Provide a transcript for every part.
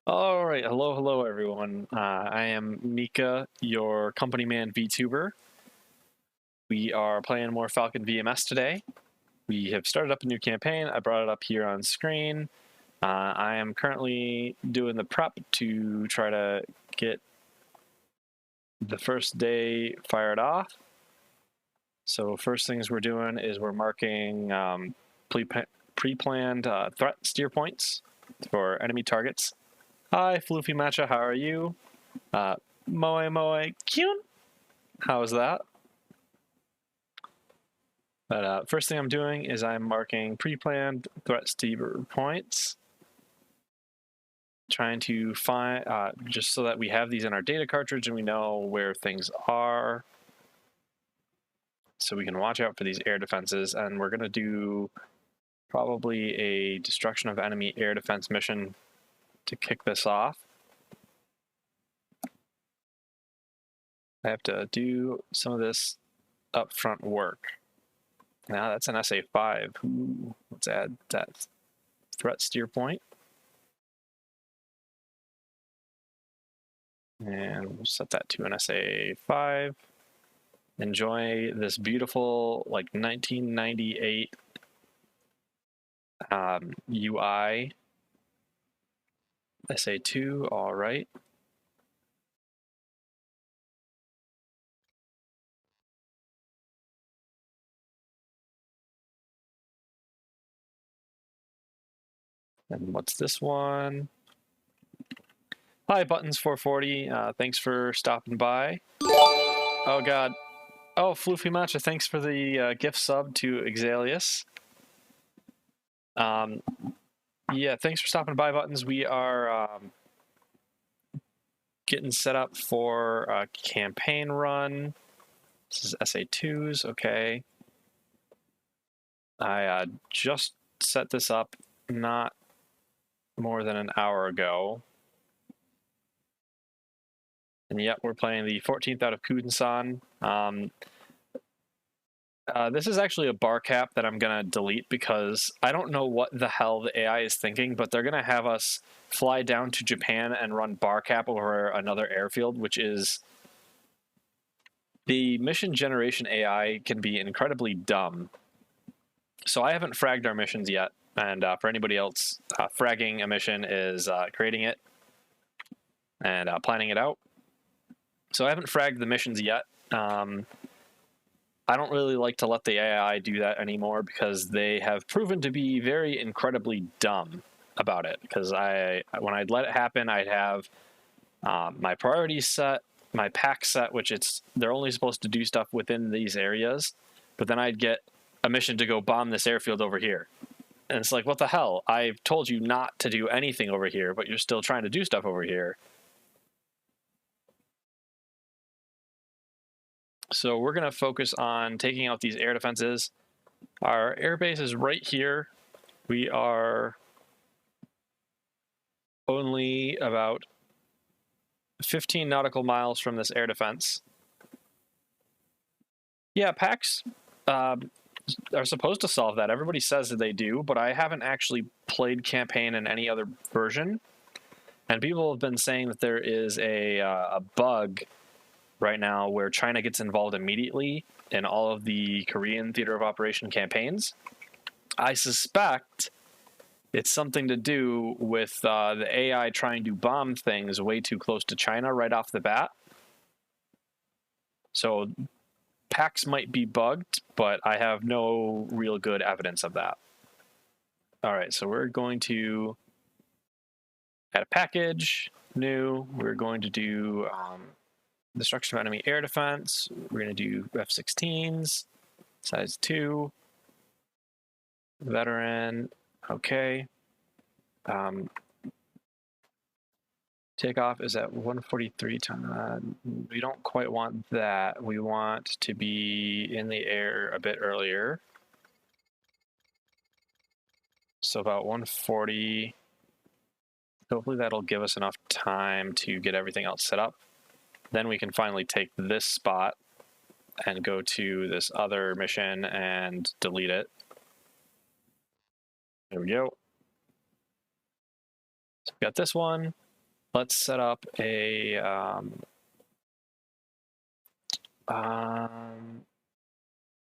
All right, hello everyone. I am Mika, your company man VTuber. We are playing more Falcon BMS today. We have started up a new campaign. I brought it up here on screen. I am currently doing the prep to try to get the first day fired off. So first things we're doing is we're marking pre-planned threat steer points for enemy targets. Hi, Floofy Matcha, how are you? Moe Kyun. How's that? But first thing I'm doing is I'm marking pre-planned threat steer points, trying to find, just so that we have these in our data cartridge and we know where things are, so we can watch out for these air defenses. And we're going to do probably a destruction of enemy air defense mission to kick this off. I have to do some of this upfront work. Now that's an SA5. Ooh, let's add that threat steer point. And we'll set that to an SA5. Enjoy this beautiful, like 1998 UI. SA2, all right. And what's this one? Hi, Buttons440. Thanks for stopping by. Oh, God. Oh, Floofy Matcha, thanks for the gift sub to Exalius. Yeah, thanks for stopping by, Buttons. We are getting set up for a campaign run. This is SA2s, okay. I just set this up not more than an hour ago. And yet we're playing the 14th out of Kudensan. This is actually a bar cap that I'm going to delete because I don't know what the hell the AI is thinking, but they're going to have us fly down to Japan and run bar cap over another airfield, which is... The mission generation AI can be incredibly dumb. So I haven't fragged our missions yet. And for anybody else, fragging a mission is creating it and planning it out. So I haven't fragged the missions yet. I don't really like to let the AI do that anymore because they have proven to be very incredibly dumb about it. Because when I'd let it happen, I'd have my priorities set, my pack set, which they're only supposed to do stuff within these areas, but then I'd get a mission to go bomb this airfield over here. And it's like, what the hell? I've told you not to do anything over here, but you're still trying to do stuff over here. So we're going to focus on taking out these air defenses. Our airbase is right here. We are only about 15 nautical miles from this air defense. Yeah, packs are supposed to solve that. Everybody says that they do, but I haven't actually played campaign in any other version. And people have been saying that there is a bug right now where China gets involved immediately in all of the Korean theater of operation campaigns. I suspect it's something to do with the AI trying to bomb things way too close to China right off the bat. So packs might be bugged, but I have no real good evidence of that. All right, so we're going to add a package, new. We're going to do destruction of enemy air defense. We're going to do F-16s, size 2, veteran, okay. Takeoff is at 143 ton. We don't quite want that. We want to be in the air a bit earlier. So about 140. Hopefully that'll give us enough time to get everything else set up. Then we can finally take this spot and go to this other mission and delete it. There we go. So we got this one. let's set up a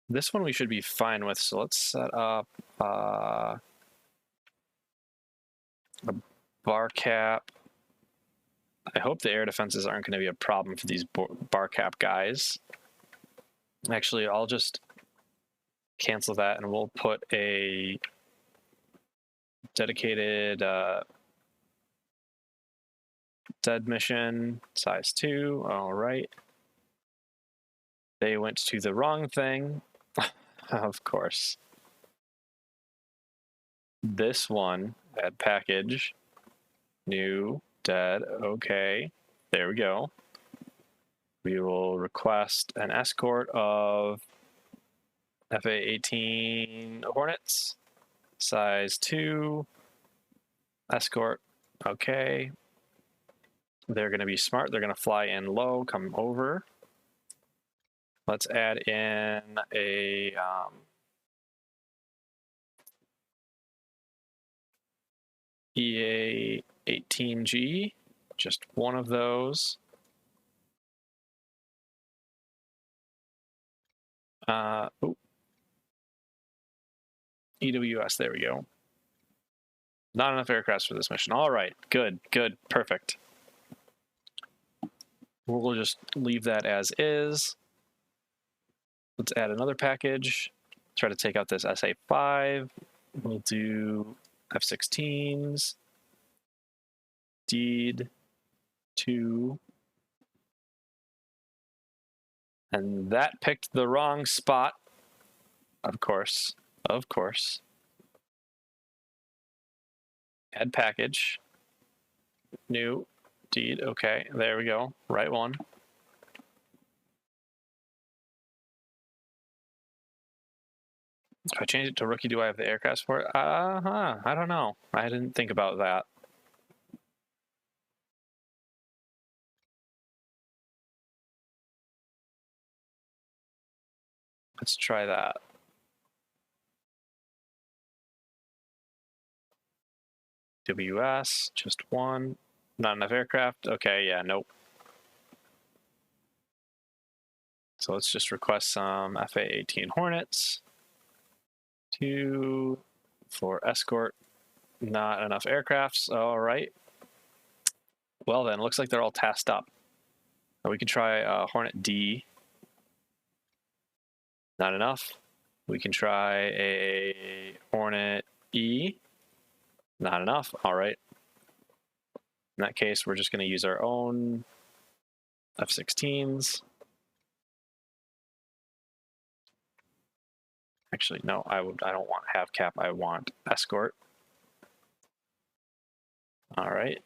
this one we should be fine with. So let's set up a bar cap. I hope the air defenses aren't going to be a problem for these bar cap guys. Actually, I'll just cancel that and we'll put a dedicated dead mission size 2. All right. They went to the wrong thing. Of course. This one, add package, new, dead, okay. There we go. We will request an escort of FA-18 Hornets, size 2, escort, okay. They're going to be smart. They're going to fly in low, come over. Let's add in a EA-18G, just one of those. EWS, there we go. Not enough aircrafts for this mission. All right, good, perfect. We'll just leave that as is. Let's add another package. Try to take out this SA-5. We'll do F-16s. Deed 2. And that picked the wrong spot. Of course. Add package. New. Deed. Okay, there we go. Right one. If I change it to rookie, do I have the aircraft for it? I don't know. I didn't think about that. Let's try that. WS, just one. Not enough aircraft. Okay, yeah, nope. So let's just request some FA-18 Hornets. 2 for escort. Not enough aircrafts. All right. Well then, looks like they're all tasked up. Now we can try Hornet D. Not enough. We can try a Hornet E. Not enough. All right. In that case, we're just going to use our own F-16s. Actually, no, I don't want half cap. I want escort. All right.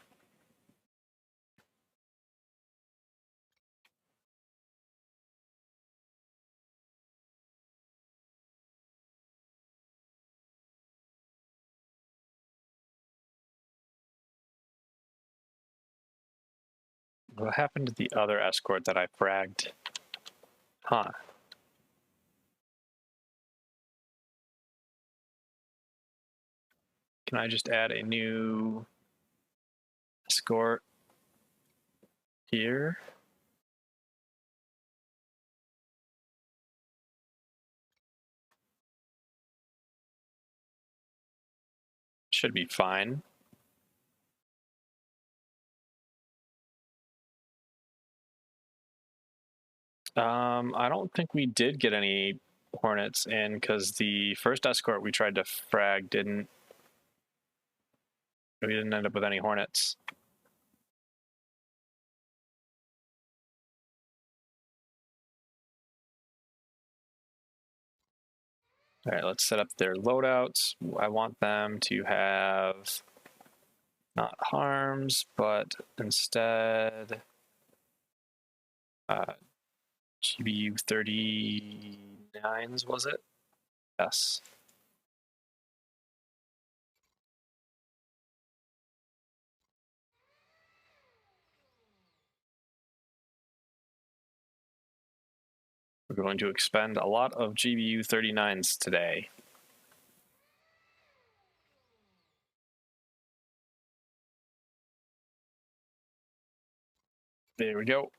What happened to the other escort that I fragged? Huh. Can I just add a new escort here? Should be fine. I don't think we did get any Hornets in because the first escort we tried to frag we didn't end up with any Hornets. All right, let's set up their loadouts. I want them to have not harms, but instead GBU 39s, was it? Yes. We're going to expend a lot of GBU 39s today. There we go.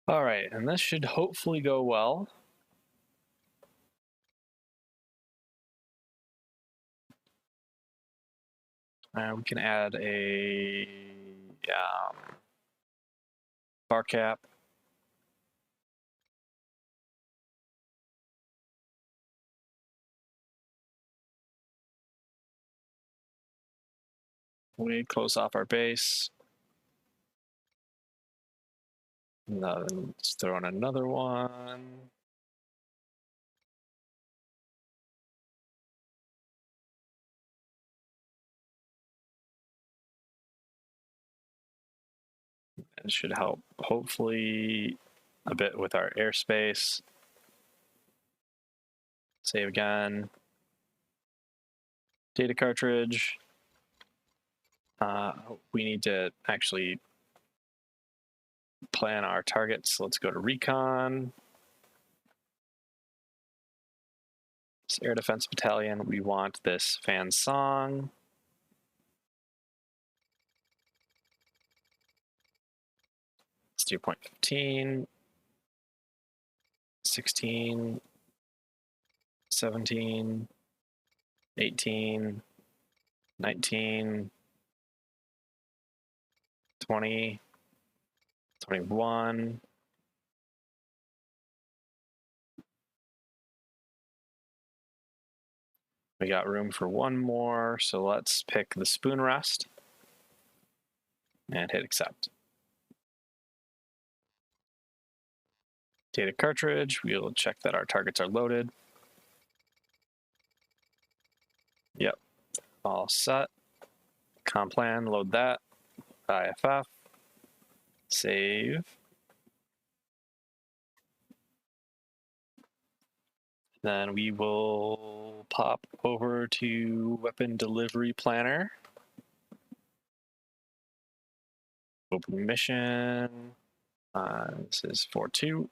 All right, and this should hopefully go well. We can add a bar cap. We close off our base. Let's throw in another one. It should help, hopefully, a bit with our airspace. Save again. Data cartridge. We need to actually plan our targets. Let's go to recon. This air defense battalion, we want this fan song. Let's do 0.15, 16, 17, 18, 19, 20, 21. We got room for one more, so let's pick the spoon rest and hit accept. Data cartridge, we'll check that our targets are loaded. Yep, all set. Comp plan, load that. IFF, save. Then we will pop over to Weapon Delivery Planner. Open mission. This is 4-2.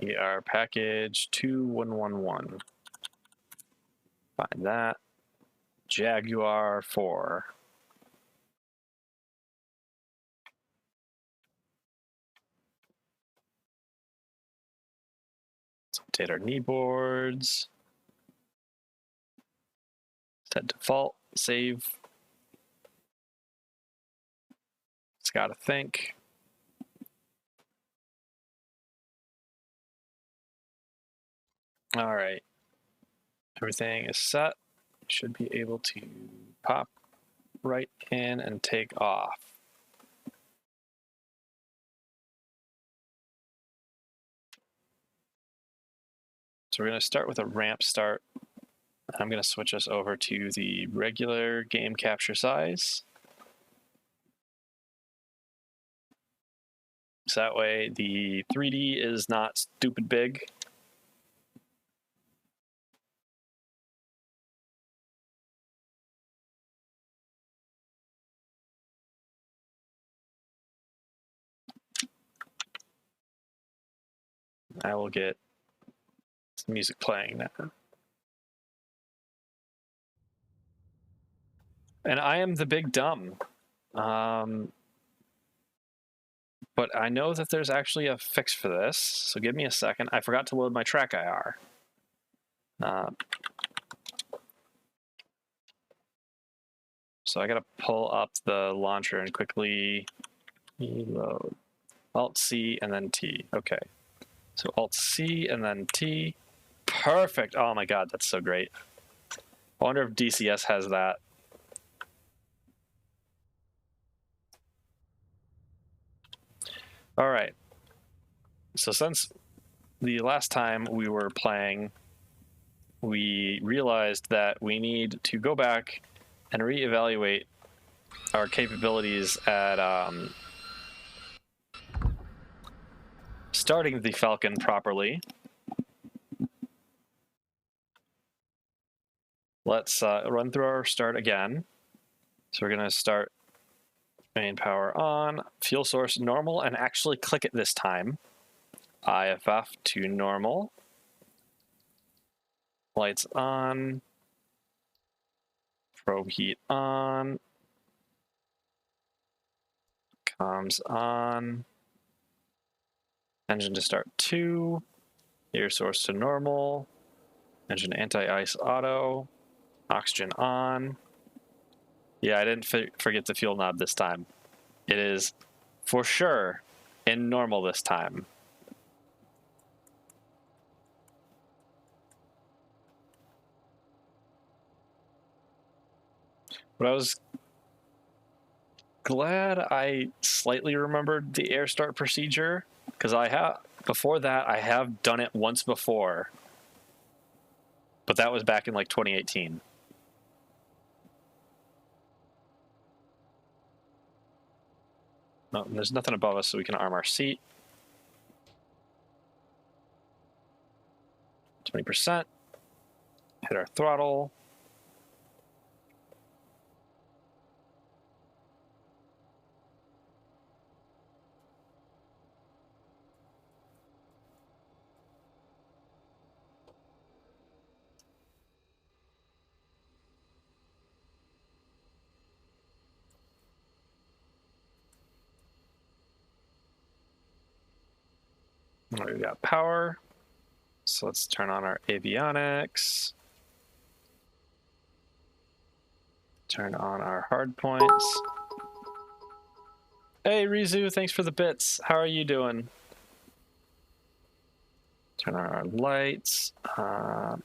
ER package 2111. Find that. Jaguar 4. Let's update our knee boards. Set default. Save. It's got to think. All right. Everything is set. Should be able to pop right in and take off. So we're going to start with a ramp start. I'm going to switch us over to the regular game capture size. So that way the 3D is not stupid big. I will get some music playing now. And I am the big dumb. But I know that there's actually a fix for this. So give me a second. I forgot to load my track IR. So I got to pull up the launcher and quickly reload. Alt-C and then T. Okay. So Alt-C and then T. Perfect. Oh my God, that's so great. I wonder if DCS has that. All right. So since the last time we were playing, we realized that we need to go back and reevaluate our capabilities at starting the Falcon properly. Let's run through our start again. So we're going to start Main power on, fuel source normal, and actually click it this time. IFF to normal. Lights on. Probe heat on. Comms on. Engine to start 2. Air source to normal. Engine anti-ice auto. Oxygen on. Yeah, I didn't forget the fuel knob this time. It is for sure in normal this time. But I was glad I slightly remembered the air start procedure, because before that I have done it once before, but that was back in like 2018. No, there's nothing above us, so we can arm our seat. 20%. Hit our throttle. All right, we got power. So let's turn on our avionics. Turn on our hard points. Hey, Rizu, thanks for the bits. How are you doing? Turn on our lights. What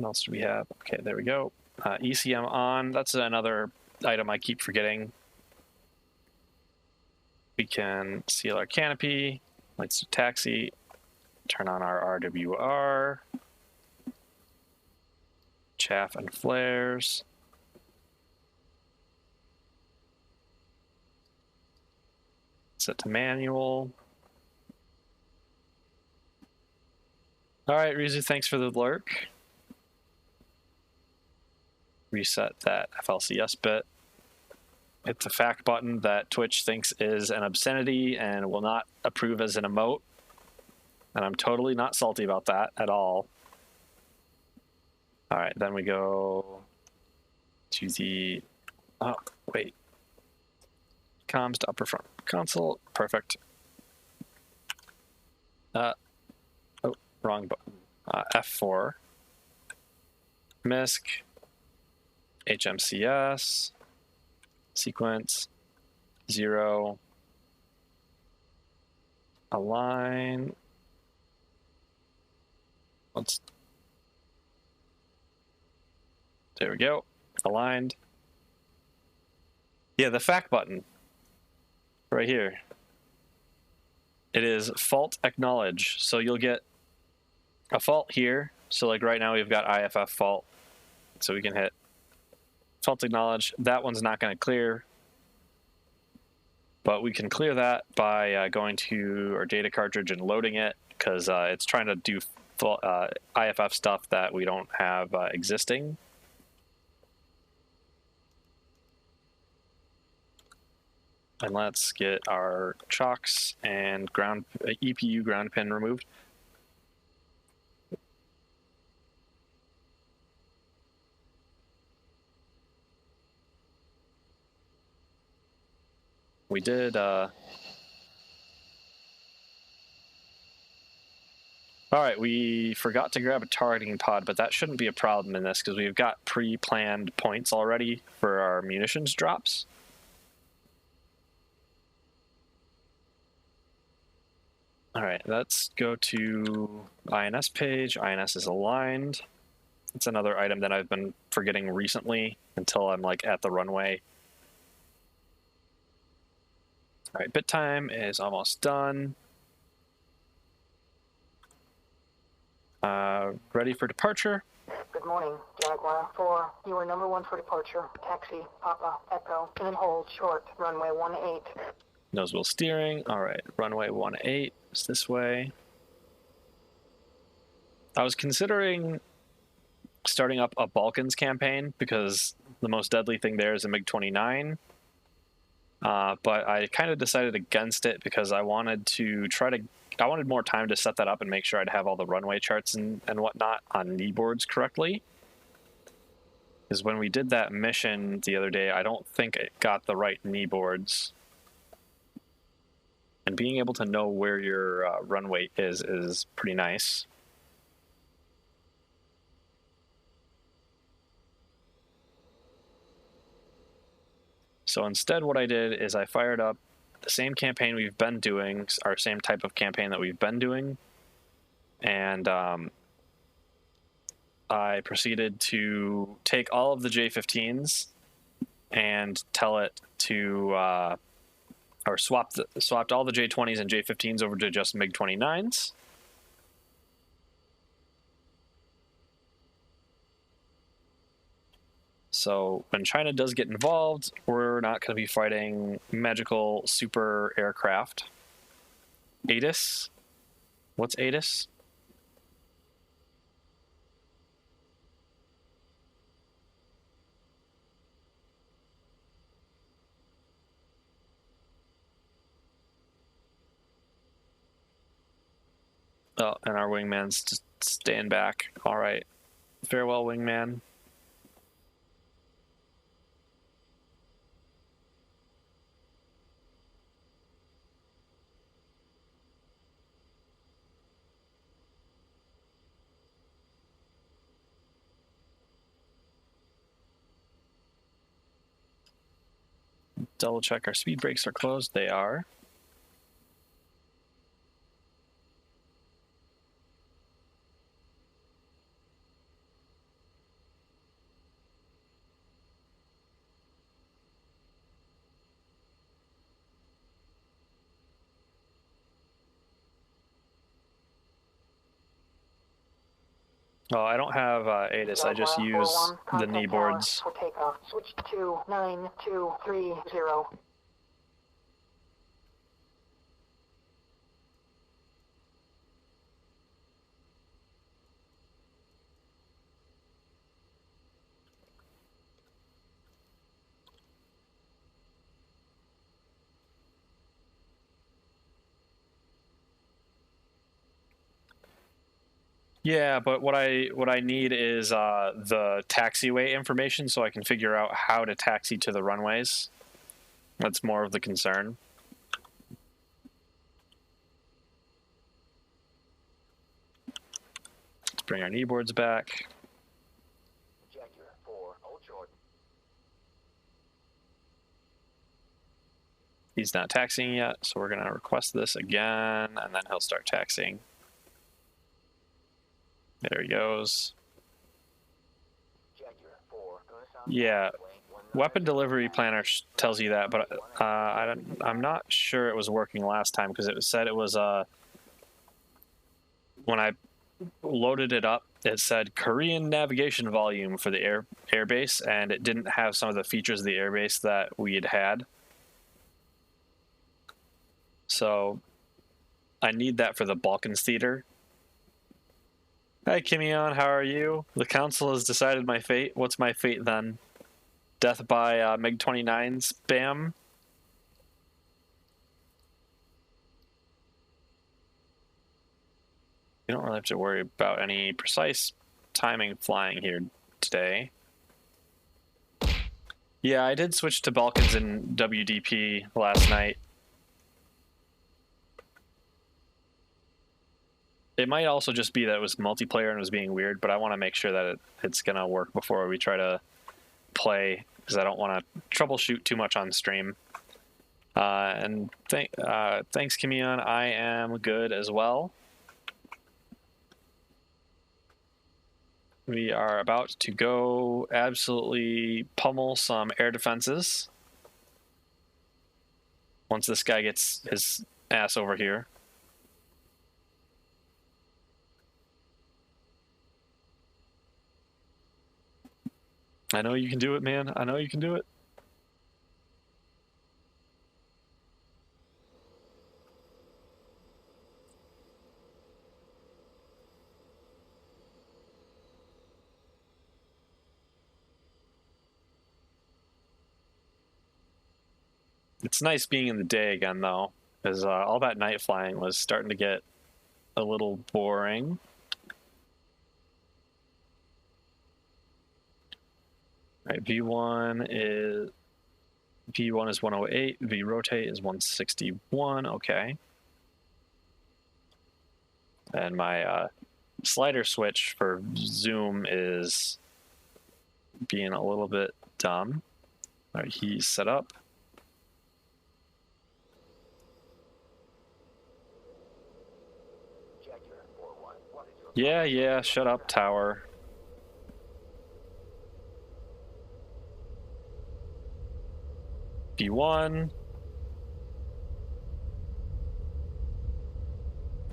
else do we have? Okay, there we go. ECM on. That's another item I keep forgetting. We can seal our canopy. Lights to taxi. Turn on our RWR. Chaff and flares. Set to manual. All right, Rizu, thanks for the lurk. Reset that FLCS bit. Hit the FAQ button that Twitch thinks is an obscenity and will not approve as an emote. And I'm totally not salty about that at all. All right, then we go to the, oh, wait. Comms to upper front console, perfect. Oh, wrong button. F4. MISC. HMCS. Sequence. 0. Align. There we go. Aligned. Yeah, the FAQ button. Right here. It is fault acknowledge. So you'll get a fault here. So like right now we've got IFF fault. So we can hit fault acknowledge. That one's not going to clear. But we can clear that by going to our data cartridge and loading it, because it's trying to do IFF stuff that we don't have existing. And let's get our chocks and EPU ground pin removed. We did. All right, we forgot to grab a targeting pod, but that shouldn't be a problem in this because we've got pre-planned points already for our munitions drops. All right, let's go to INS page. INS is aligned. It's another item that I've been forgetting recently until I'm like at the runway. All right, bit time is almost done. Ready for departure. Good morning, Jaguar 4. You are number 1 for departure. Taxi, Papa, Echo, and then hold short, runway 18. Nose wheel steering. All right, runway 18 is this way. I was considering starting up a Balkans campaign because the most deadly thing there is a MiG-29. but I kind of decided against it because I wanted I wanted more time to set that up and make sure I'd have all the runway charts and whatnot on knee boards correctly. Because when we did that mission the other day, I don't think it got the right knee boards. And being able to know where your runway is pretty nice. So instead what I did is I fired up the same campaign we've been doing, our same type of campaign that we've been doing, and I proceeded to take all of the J-15s and tell it to, or swapped all the J-20s and J-15s over to just MiG-29s. So when China does get involved, we're not going to be fighting magical super aircraft. ATIS? What's ATIS? Oh, and our wingman's just staying back. All right. Farewell, wingman. Double check our speed brakes are closed. They are. Oh, I don't have ATIS. I just use the knee boards. For takeoff. Switch to 9230. Yeah, but what I need is the taxiway information so I can figure out how to taxi to the runways. That's more of the concern. Let's bring our knee boards back. He's not taxiing yet, so we're going to request this again, and then he'll start taxiing. There he goes. Yeah, weapon delivery planner tells you that, but I'm not sure it was working last time because it said it was when I loaded it up, it said Korean navigation volume for the airbase, and it didn't have some of the features of the airbase that we had. So I need that for the Balkans theater. Hi, Kimion, how are you? The council has decided my fate. What's my fate then? Death by MiG-29s? Bam. You don't really have to worry about any precise timing flying here today. Yeah, I did switch to Balkans in WDP last night. It might also just be that it was multiplayer and was being weird, but I want to make sure that it's going to work before we try to play, because I don't want to troubleshoot too much on stream. And thanks, Kimion. I am good as well. We are about to go absolutely pummel some air defenses once this guy gets his ass over here. I know you can do it, man. I know you can do it. It's nice being in the day again, though, because all that night flying was starting to get a little boring. All right, V1 is 108. V rotate is 161. Okay. And my slider switch for zoom is being a little bit dumb. All right, he's set up. Yeah, shut up, tower. V1.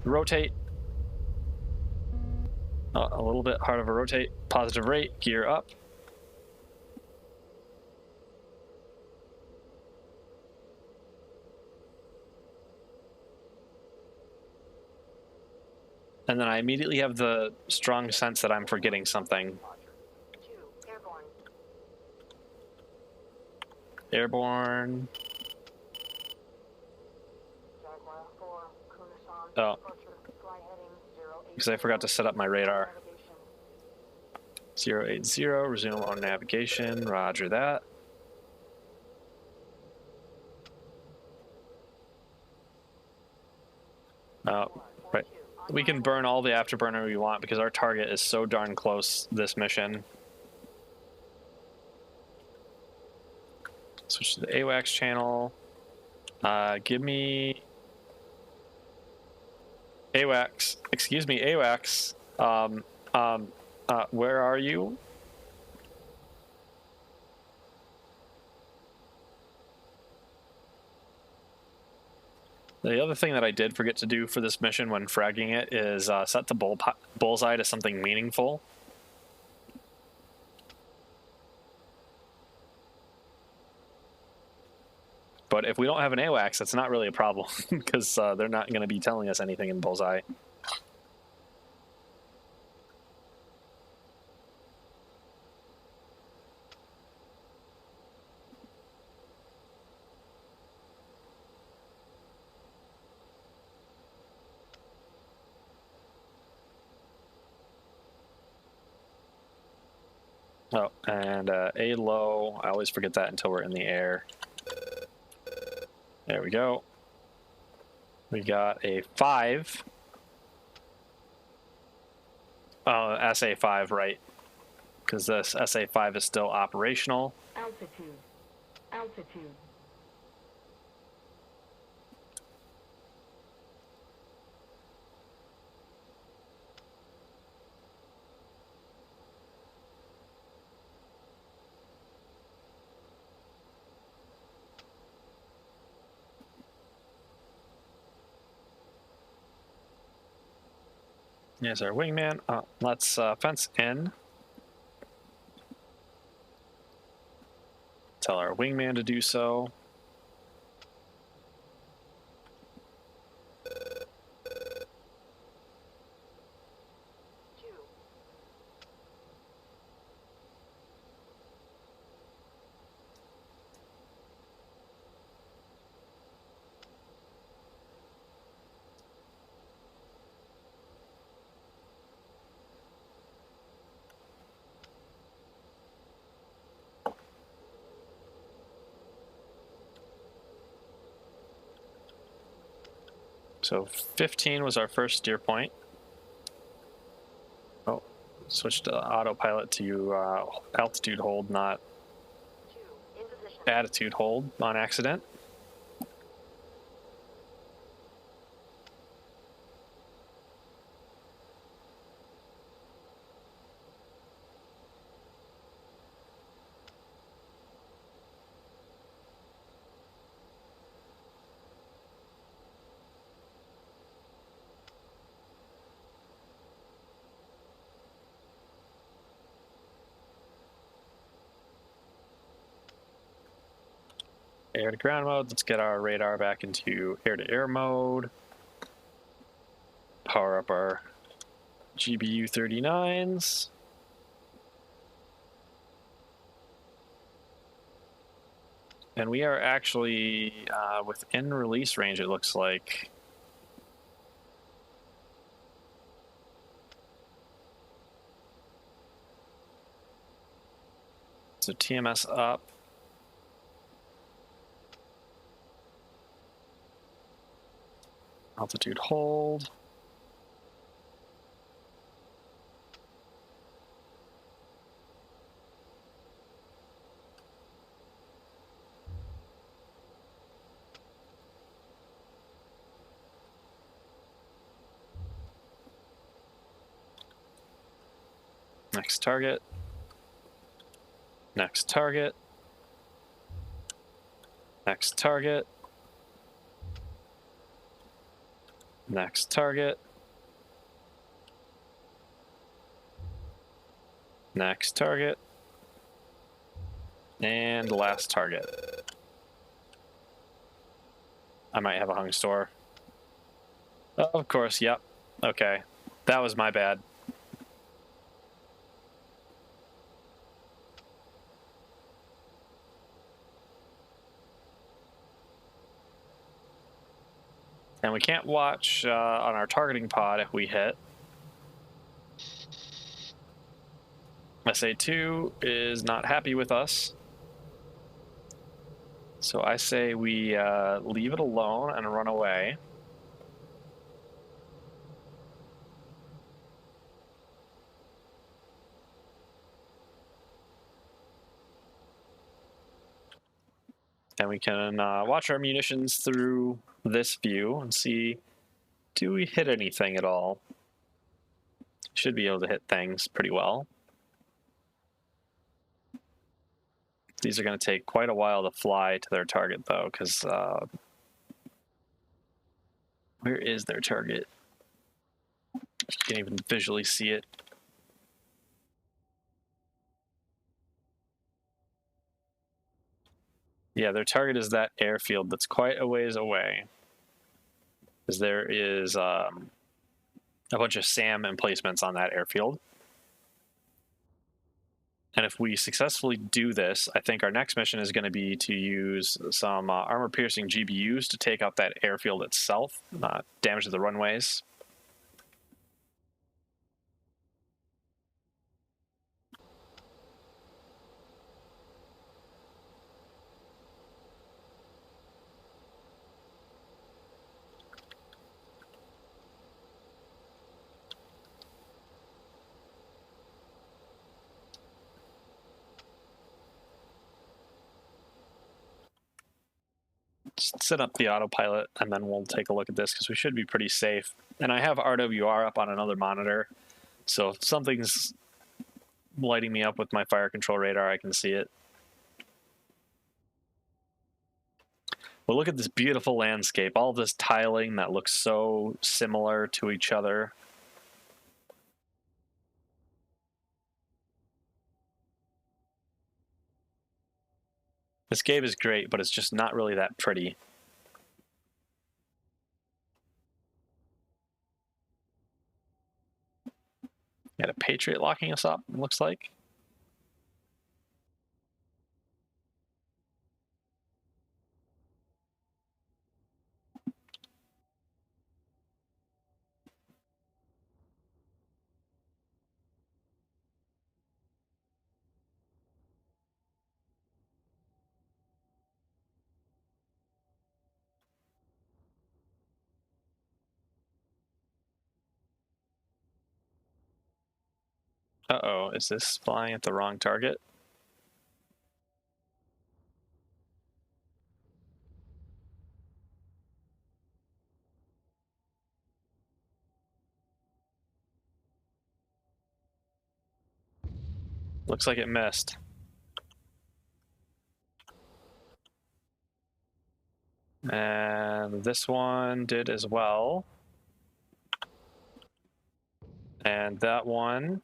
Rotate. A little bit hard of a rotate. Positive rate, gear up. And then I immediately have the strong sense that I'm forgetting something. Airborne. Oh. Because I forgot to set up my radar. 080, resume on navigation. Roger that. Right. We can burn all the afterburner we want because our target is so darn close this mission. Switch to the AWACS channel. Give me AWACS. Excuse me, AWACS. Where are you? The other thing that I did forget to do for this mission when fragging it is set the bullseye to something meaningful. But if we don't have an AWACS, that's not really a problem because they're not going to be telling us anything in bullseye. Oh, and A low. I always forget that until we're in the air. There we go. We got a 5. Oh, SA5, right. Because this SA5 is still operational. Altitude. Altitude. Here's our wingman. Let's fence in. Tell our wingman to do so. So 15 was our first steer point. Oh, switch to autopilot to altitude hold, not attitude hold on accident. Air to ground mode. Let's get our radar back into air to air mode. Power up our GBU 39s. And we are actually within release range, it looks like. So TMS up. Altitude hold. Next target. Next target. Next target. Next target. Next target. And last target. I might have a hung store. Of course, yep. Okay. That was my bad. And we can't watch on our targeting pod if we hit. SA2 is not happy with us. So I say we leave it alone and run away. And we can watch our munitions through this view and see, do we hit anything at all? Should be able to hit things pretty well. These are going to take quite a while to fly to their target, though, because where is their target? You can't even visually see it. Yeah, their target is that airfield that's quite a ways away. Because there is a bunch of SAM emplacements on that airfield. And if we successfully do this, I think our next mission is going to be to use some armor-piercing GBUs to take out that airfield itself, damage to the runways. Just set up the autopilot, and then we'll take a look at this, because we should be pretty safe. And I have RWR up on another monitor, so if something's lighting me up with my fire control radar, I can see it. But look at this beautiful landscape, all this tiling that looks so similar to each other. This game is great, but it's just not really that pretty. Got a Patriot locking us up, it looks like. Uh-oh, is this flying at the wrong target? Looks like it missed. And this one did as well. And that one...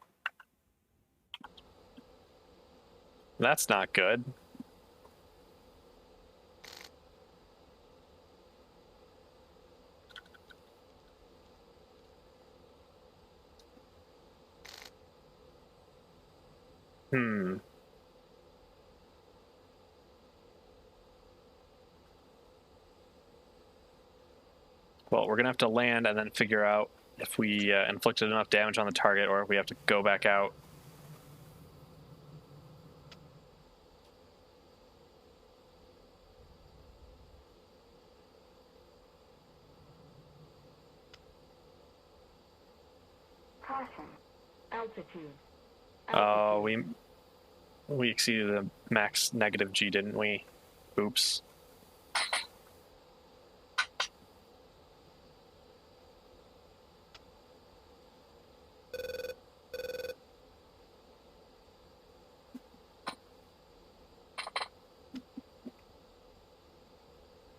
That's not good. Hmm. Well, we're going to have to land and then figure out if we inflicted enough damage on the target or if we have to go back out. Caution. Altitude. Oh, we exceeded the max negative G, didn't we? Oops.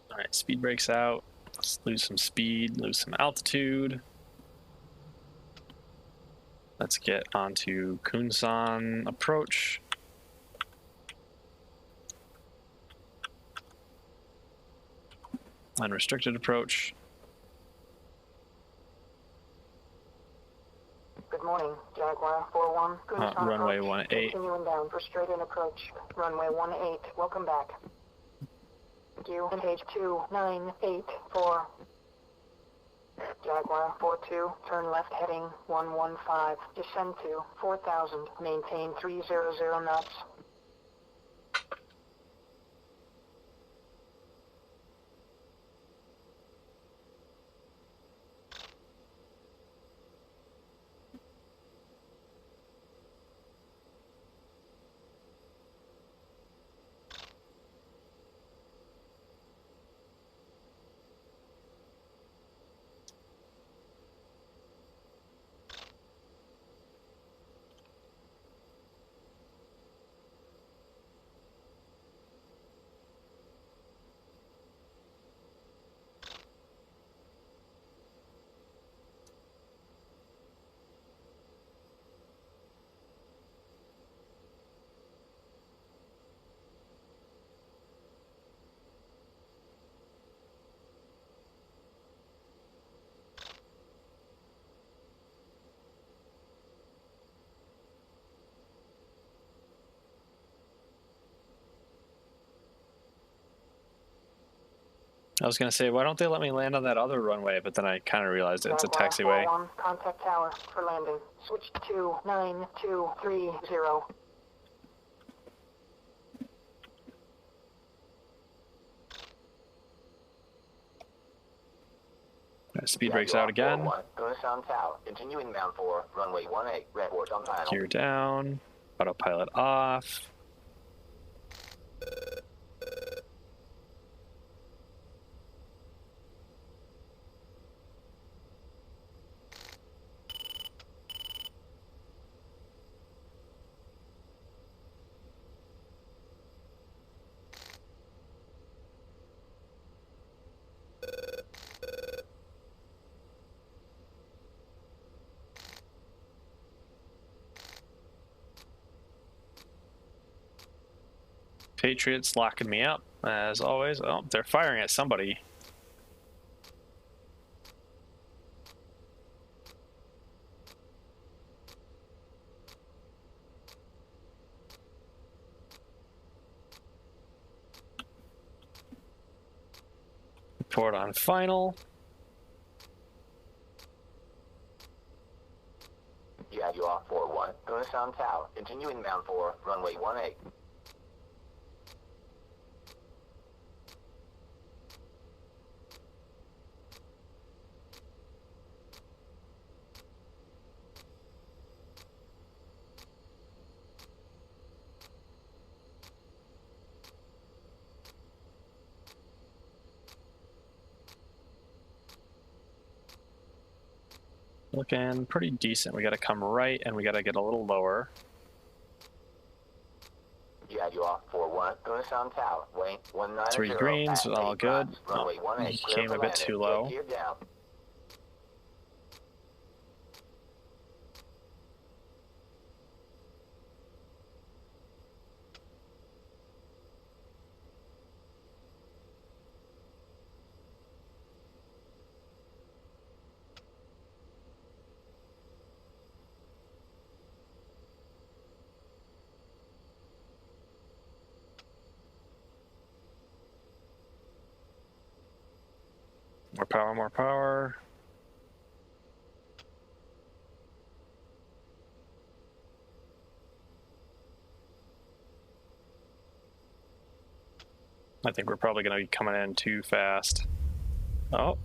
All right, speed breaks out. Let's lose some speed, lose some altitude. Let's get onto Kunsan approach. Unrestricted approach. Good morning, Jaguar 41. Kunsan runway approach. 18. Continuing down for straight-in approach. Runway 18. Welcome back. Thank you. And page 2984. Jaguar 42. Turn left heading 115. Descend to 4000. Maintain 300 knots. I was going to say, why don't they let me land on that other runway? But then I kind of realized it's a Jaguar taxiway. 41. Contact tower for landing. Switch to 9230. Speed breaks out again. Continue inbound for runway 18. Report on final. Gear down. Autopilot off. Patriots locking me up, as always. Oh, they're firing at somebody. Report on final. Jaguar 41. Kunsan Tower. Continue inbound for runway 18. Looking pretty decent. We got to come right and we got to get a little lower. Jaguar 41. Kunsan Tower. Wait 190. 3 greens, at all 8 good. knots. Runway Oh, 18. Clear came for a bit landing. too Get low. geared down. More power, more power. I think we're probably going to be coming in too fast. Oh.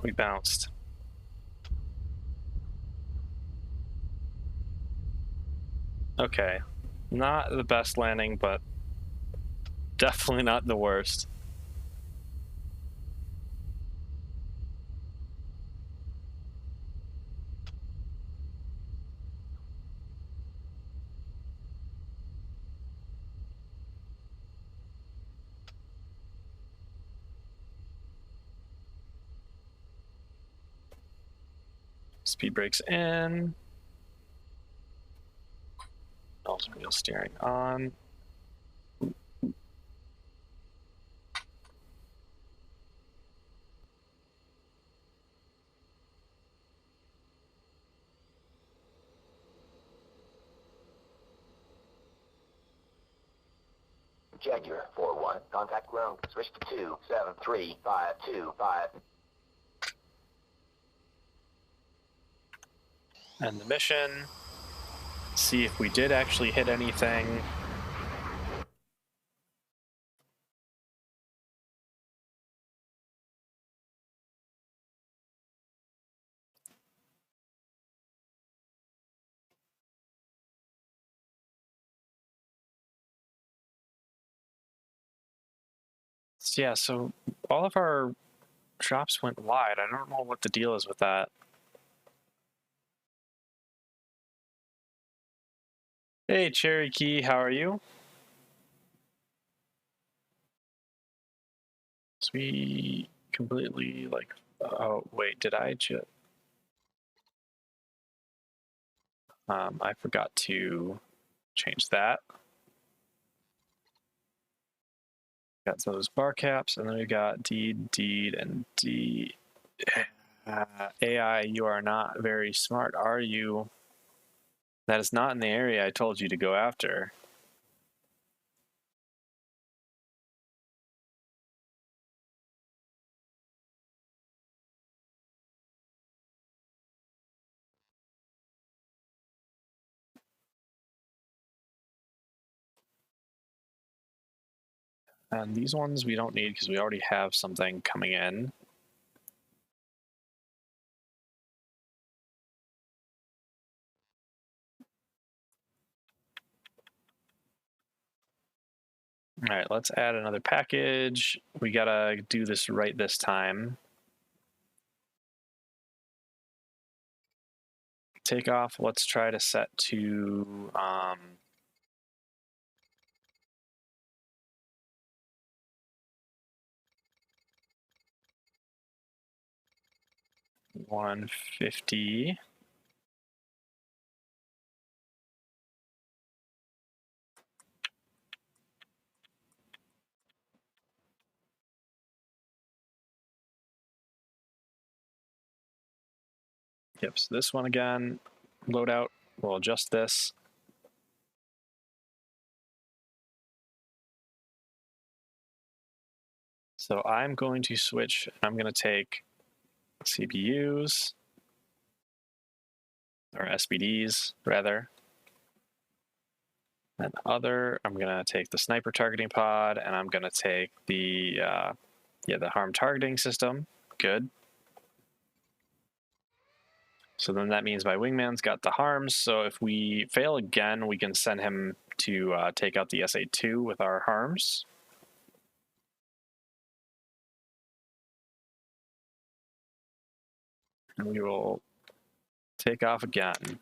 We bounced. Okay. Not the best landing, but definitely not the worst. Speed brakes in. Also wheel steering on. Jaguar 4-1, contact ground. Switch to 273-525. And the mission. See if we did actually hit anything. So yeah, so all of our drops went wide. I don't know what the deal is with that. Hey, Cherokee, how are you? So we completely like, oh wait, did I just, I forgot to change that. Got those bar caps, and then we got deed, and D. AI, you are not very smart, are you? That is not in the area I told you to go after. And these ones we don't need because we already have something coming in. All right, let's add another package. We gotta do this right this time. Takeoff, let's try to set to 150. Yep, so this one again, loadout, we'll adjust this. So I'm going to switch, I'm going to take CPUs, or SBDs rather. And other, I'm going to take the sniper targeting pod, and I'm going to take the, the harm targeting system. Good. So then that means my wingman's got the harms, so if we fail again, we can send him to take out the SA-2 with our harms. And we will take off again.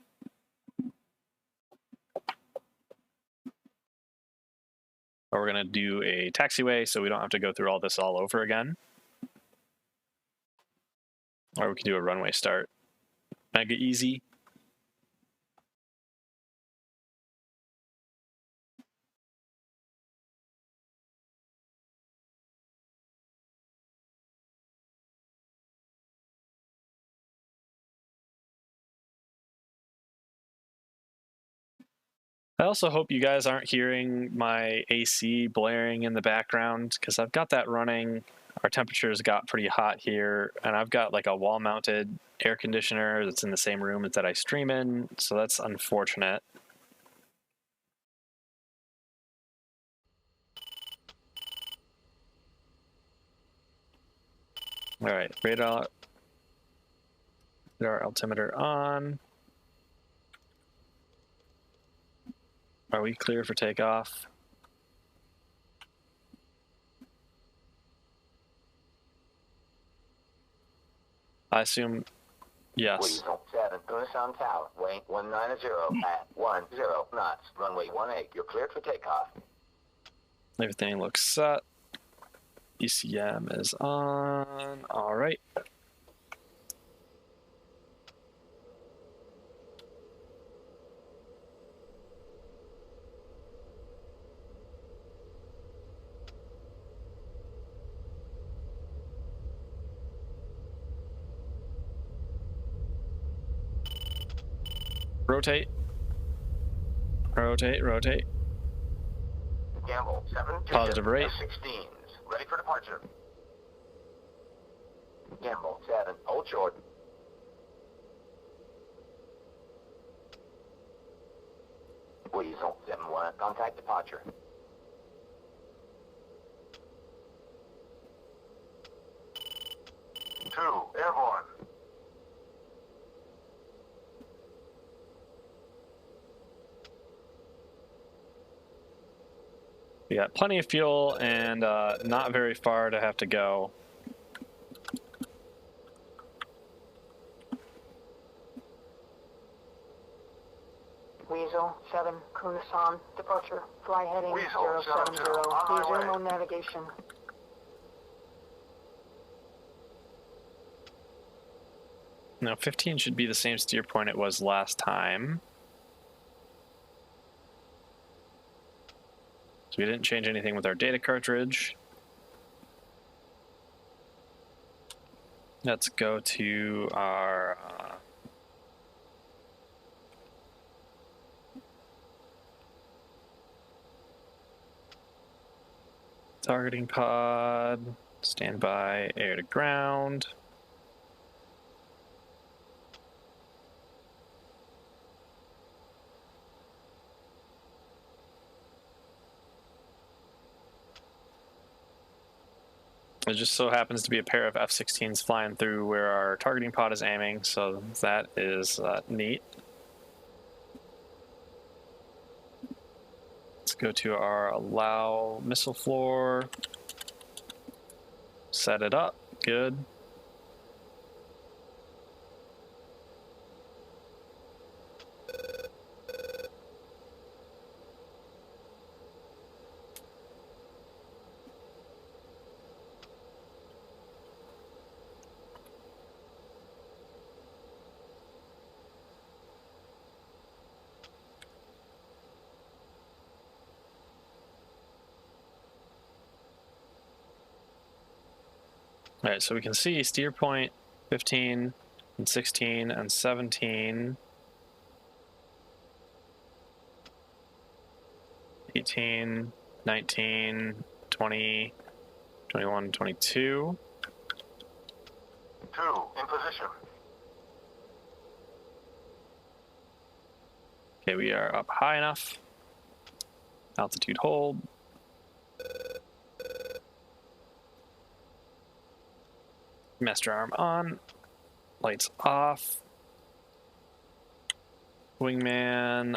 Or we're going to do a taxiway so we don't have to go through all this all over again. Or we can do a runway start. Mega easy. I also hope you guys aren't hearing my AC blaring in the background because I've got that running. Our temperatures got pretty hot here, and I've got like a wall-mounted air conditioner that's in the same room that I stream in, so that's unfortunate. All right, radar altimeter on. Are we clear for takeoff? I assume yes. Weasel 7, Tucson Tower, weight 190 at 10 knots, runway 18. You're cleared for takeoff. Everything looks set. ECM is on. All right. Rotate. Rotate, rotate. Gamble 7, Positive rate. F-16s, ready for departure. Gamble 7, hold short. Weasel 7-1, contact departure. Two, airborne. We got plenty of fuel and not very far to have to go. Weasel 7, Tucson, departure. Fly heading Weasel 070. 70, on my Resume way. on navigation. Now 15 should be the same steer point it was last time. So we didn't change anything with our data cartridge. Let's go to our targeting pod, standby, air to ground. It just so happens to be a pair of F-16s flying through where our targeting pod is aiming, so that is neat. Let's go to our allow missile floor. Set it up. Good. All right, so we can see steer point 15 and 16 and 17, 18, 19, 20, 21, 22. 2, in position. Okay, we are up high enough. Altitude hold. Master arm on. Lights off. Wingman,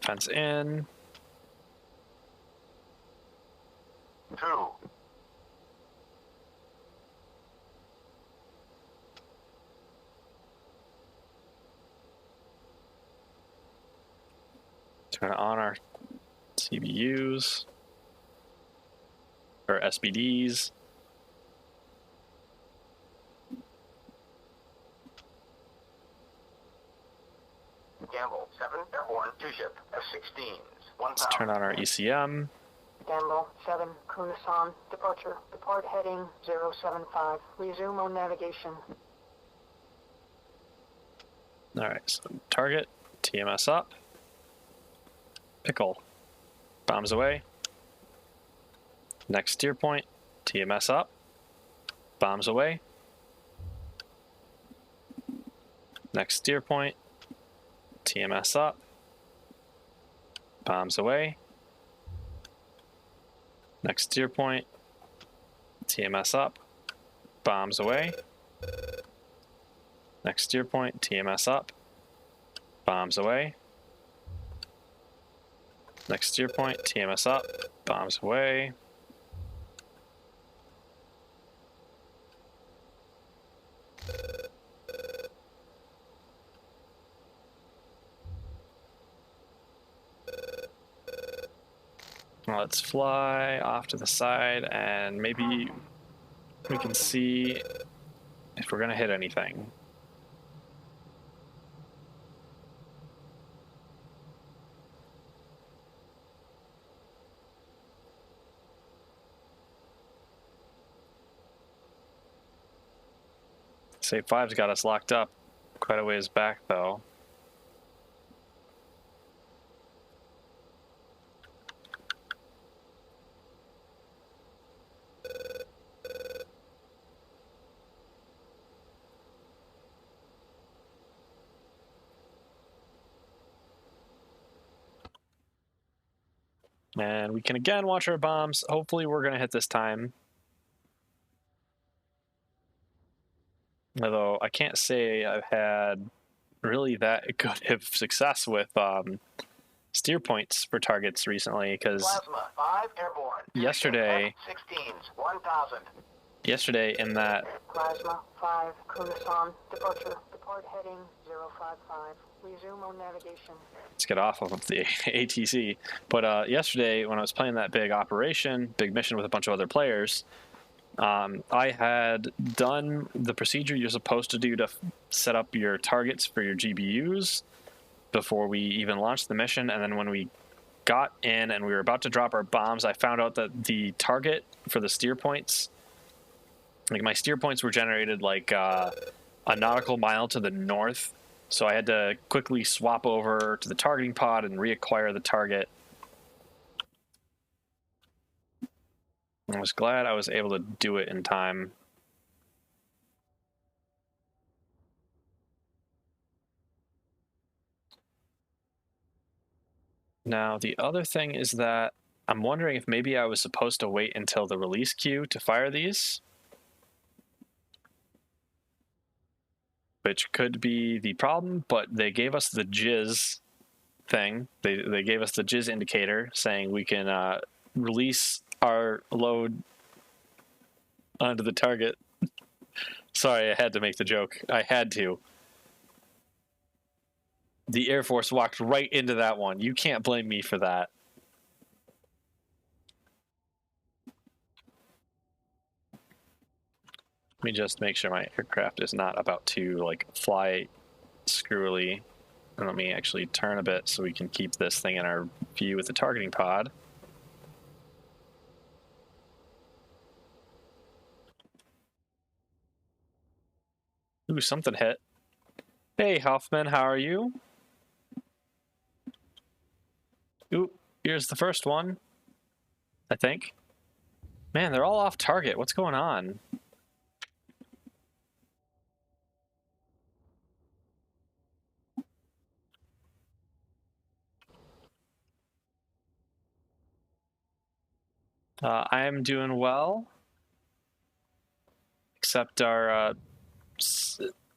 fence in. 2, Turn on our CBUs or SBDs. Gamble 7, airborne, 2 ship, F-16s, 1 Let's turn on our ECM. Gamble 7, Tucson, departure. Depart heading 075. Resume on navigation. All right, so target, TMS up. Pickle. Bombs away. Next steer point. TMS up. Bombs away. Next steer point. TMS up. Bombs away. Next steer point. TMS up. Bombs away. Next steer point. TMS up. Bombs away. Next steer point. TMS up. Bombs away. Let's fly off to the side and maybe we can see if we're gonna hit anything. Save 5's got us locked up quite a ways back though. And we can again watch our bombs. Hopefully we're going to hit this time. Although I can't say I've had really that good of success with steer points for targets recently, because Plasma 5 airborne. yesterday 16s 1000. Yesterday in that Plasma 5, Kunasan, departure. Depart heading 055. Resume on navigation. let's get off of the ATC. But yesterday when I was playing that big mission with a bunch of other players, I had done the procedure you're supposed to do to set up your targets for your GBUs before we even launched the mission. And then when we got in and we were about to drop our bombs, I found out that the target for the steer points, like my steer points were generated like a nautical mile to the north. So I had to quickly swap over to the targeting pod and reacquire the target. I was glad I was able to do it in time. Now, the other thing is that I'm wondering if maybe I was supposed to wait until the release queue to fire these, which could be the problem, but they gave us the jizz thing. They gave us the jizz indicator saying we can release our load onto the target. Sorry, I had to make the joke. I had to. The Air Force walked right into that one. You can't blame me for that. Let me just make sure my aircraft is not about to like fly screwily. And let me actually turn a bit so we can keep this thing in our view with the targeting pod. Ooh, something hit. Hey, Hoffman, how are you? Ooh, here's the first one, I think. Man, they're all off target. What's going on? I am doing well, except our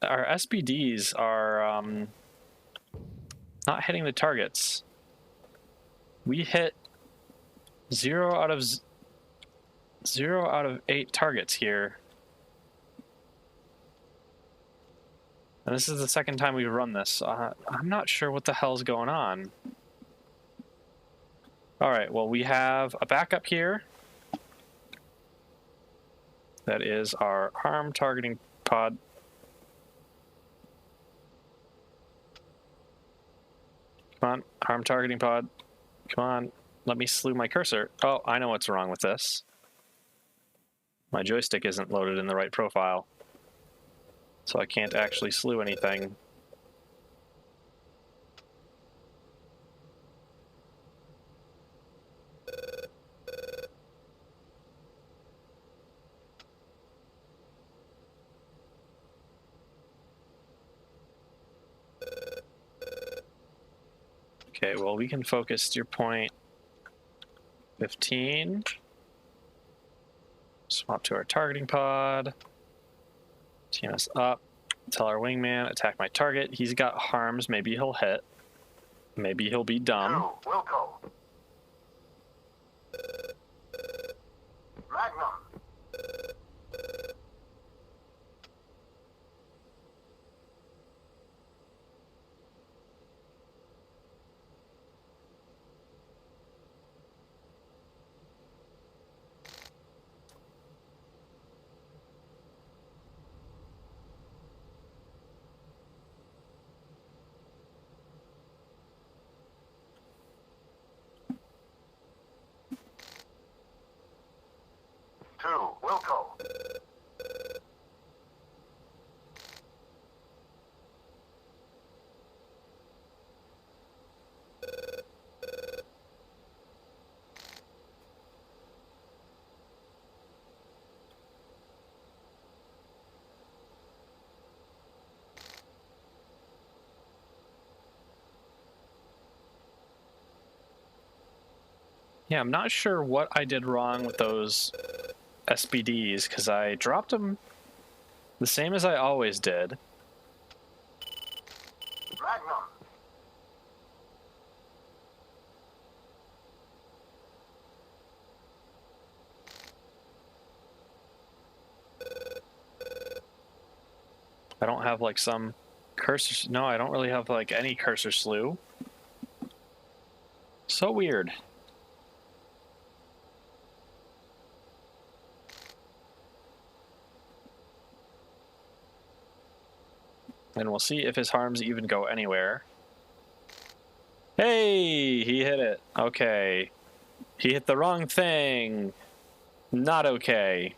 SBDs are not hitting the targets. We hit 0 out of 8 targets here. And this is the second time we've run this. I'm not sure what the hell's going on. All right, well, we have a backup here. That is our arm targeting pod. Come on, arm targeting pod. Come on, let me slew my cursor. Oh, I know what's wrong with this. My joystick isn't loaded in the right profile, so I can't actually slew anything. Okay, well, we can focus steer point 15. Swap to our targeting pod. TMS up. Tell our wingman, attack my target. He's got harms. Maybe he'll hit. Maybe he'll be dumb. 2, Wilco. Magnum. Wilco. Yeah, I'm not sure what I did wrong with those SBDs, because I dropped them the same as I always did. Magnum. I don't have like some cursor. No, I don't really have like any cursor slew. So weird. And we'll see if his harms even go anywhere. Hey, he hit it. Okay. He hit the wrong thing. Not okay.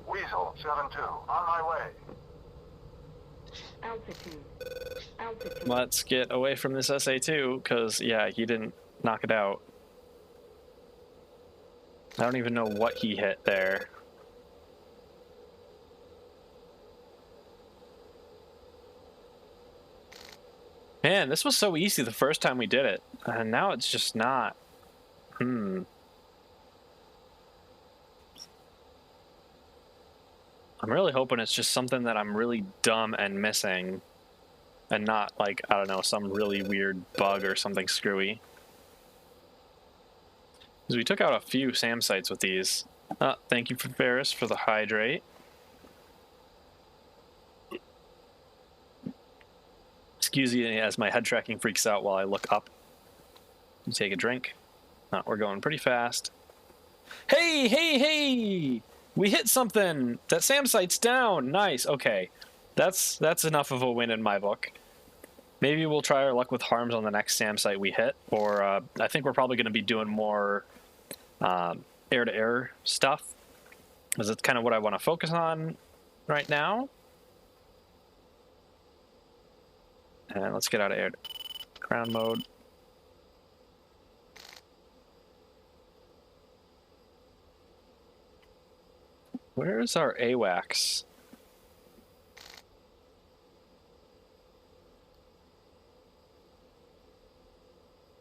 Weasel 7-2, on my way. Altitude. Altitude. Let's get away from this SA2, because, yeah, he didn't knock it out. I don't even know what he hit there. Man, this was so easy the first time we did it, and now it's just not. I'm really hoping it's just something that I'm really dumb and missing, and not like, I don't know, some really weird bug or something screwy. Because we took out a few SAM sites with these. Thank you for Ferris for the hydrate. Excuse me as my head tracking freaks out while I look up. You take a drink. We're going pretty fast. Hey, hey, hey! We hit something! That SAM site's down! Nice, okay. That's enough of a win in my book. Maybe we'll try our luck with harms on the next SAM site we hit, or I think we're probably going to be doing more air-to-air stuff, because it's kind of what I want to focus on right now. And let's get out of air ground mode. Where's our AWACS?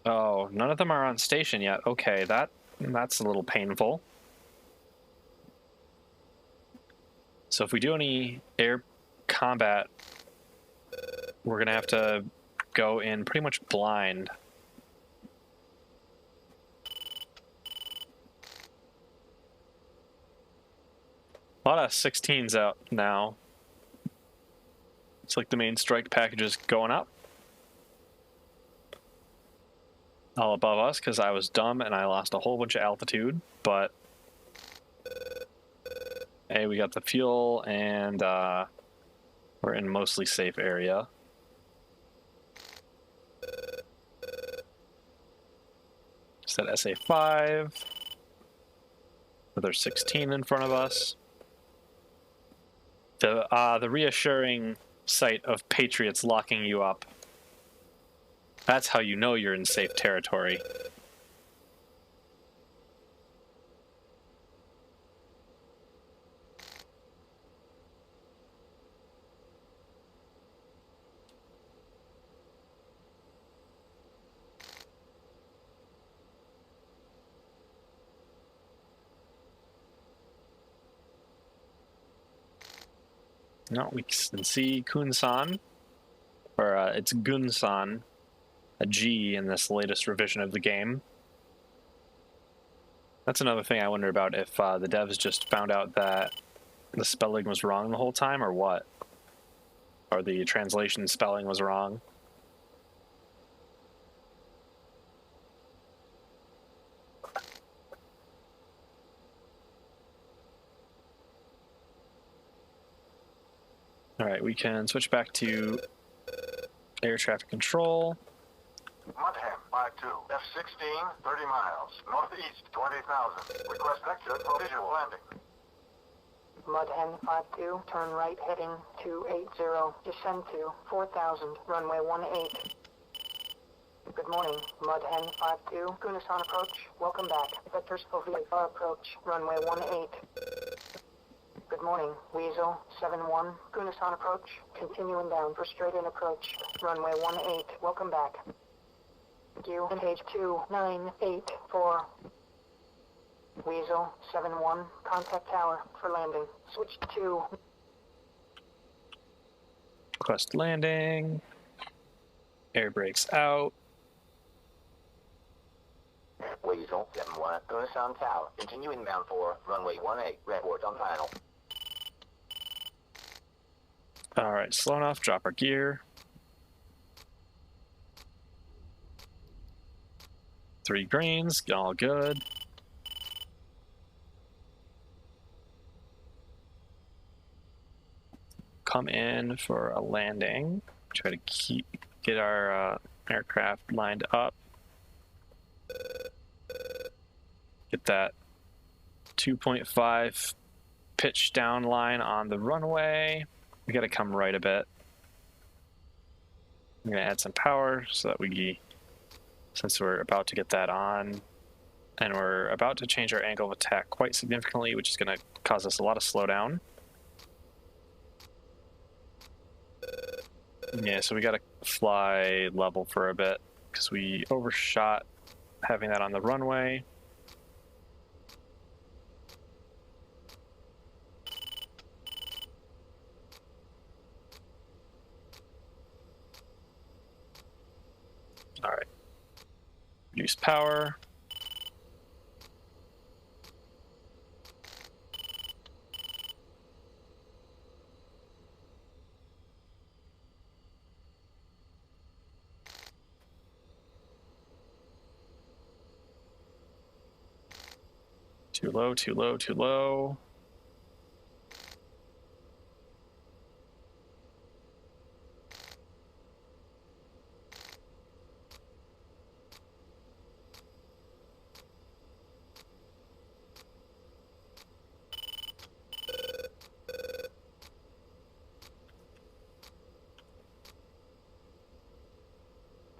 Oh, none of them are on station yet. Okay, that's a little painful. So if we do any air combat, we're gonna have to go in pretty much blind. A lot of 16s out now. It's like the main strike package is going up. All above us because I was dumb and I lost a whole bunch of altitude, but hey, we got the fuel and we're in mostly safe area. Set SA5. Another 16 in front of us. The reassuring sight of Patriots locking you up. That's how you know you're in safe territory. No, we can see Kunsan, or it's Gunsan, a G in this latest revision of the game. That's another thing I wonder about, if the devs just found out that the spelling was wrong the whole time, or what? Or the translation spelling was wrong. All right, we can switch back to air traffic control. Mudham, 52, F-16, 30 miles, northeast, 20,000. Request exit for visual landing. Mudhen 52, turn right heading 280, descend to 4000, runway 18. Good morning, Mudhen 52, Gunasan approach, welcome back. Vectors for VFR approach, runway 18. Good morning, Weasel 71, Gunasan approach, continuing down for straight in approach, runway 18, welcome back. You and page 2984. Weasel 71, contact tower for landing. Switch to Request landing. Air brakes out. Weasel 71, Gunasan Tower. Continuing bound for runway 18. Report on final. All right, slow enough. Drop our gear. 3 greens, all good. Come in for a landing. Try to get our aircraft lined up. Get that 2.5 pitch down line on the runway. We got to come right a bit. I'm gonna add some power so that since we're about to get that on, and we're about to change our angle of attack quite significantly, which is going to cause us a lot of slowdown. Yeah, so we got to fly level for a bit because we overshot having that on the runway. All right. Reduce power. Too low, too low, too low.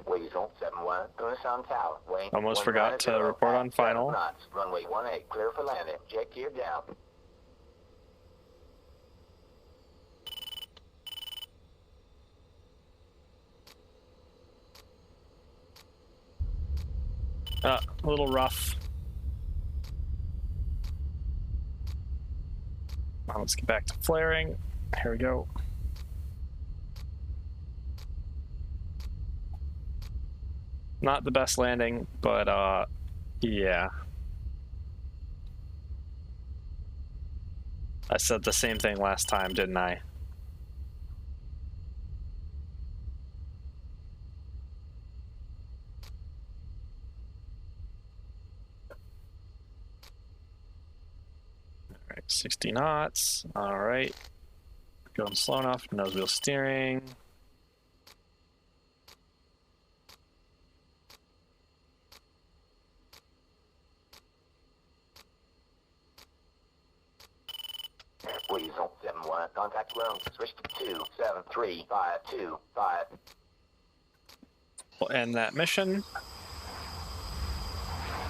Weasel 71, Gunasan Tower. Almost forgot to report on final. Knots. Runway 18, clear for landing. Jet gear down. A little rough. Now let's get back to flaring. Here we go. Not the best landing, but yeah. I said the same thing last time, didn't I? All right, 60 knots. All right. Going slow enough, nose wheel steering. Weasel 71. Contact room. Switch to 273525. We'll end that mission.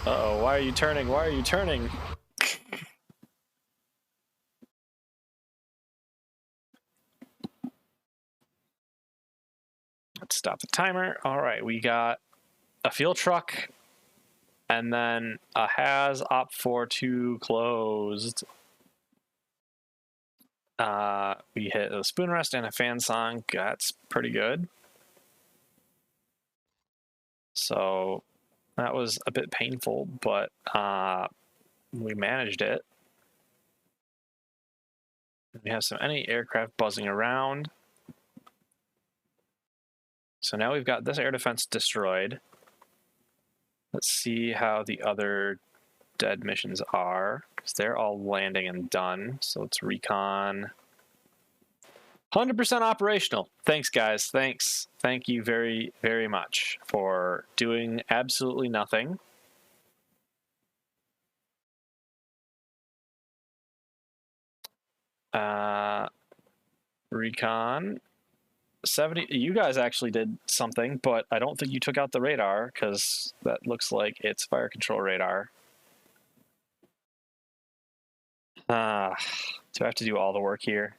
Uh-oh, why are you turning? Why are you turning? Let's stop the timer. All right, we got a fuel truck and then a has op 4-2 closed. We hit a spoon rest and a fan song. That's pretty good. So that was a bit painful, but we managed it. We have some enemy aircraft buzzing around. So now we've got this air defense destroyed. Let's see how the other dead missions are, because they're all landing and done. So let's recon. 100% operational. Thanks, guys. Thanks. Thank you very, very much for doing absolutely nothing. Recon. 70. You guys actually did something, but I don't think you took out the radar, because that looks like it's fire control radar. Do I have to do all the work here?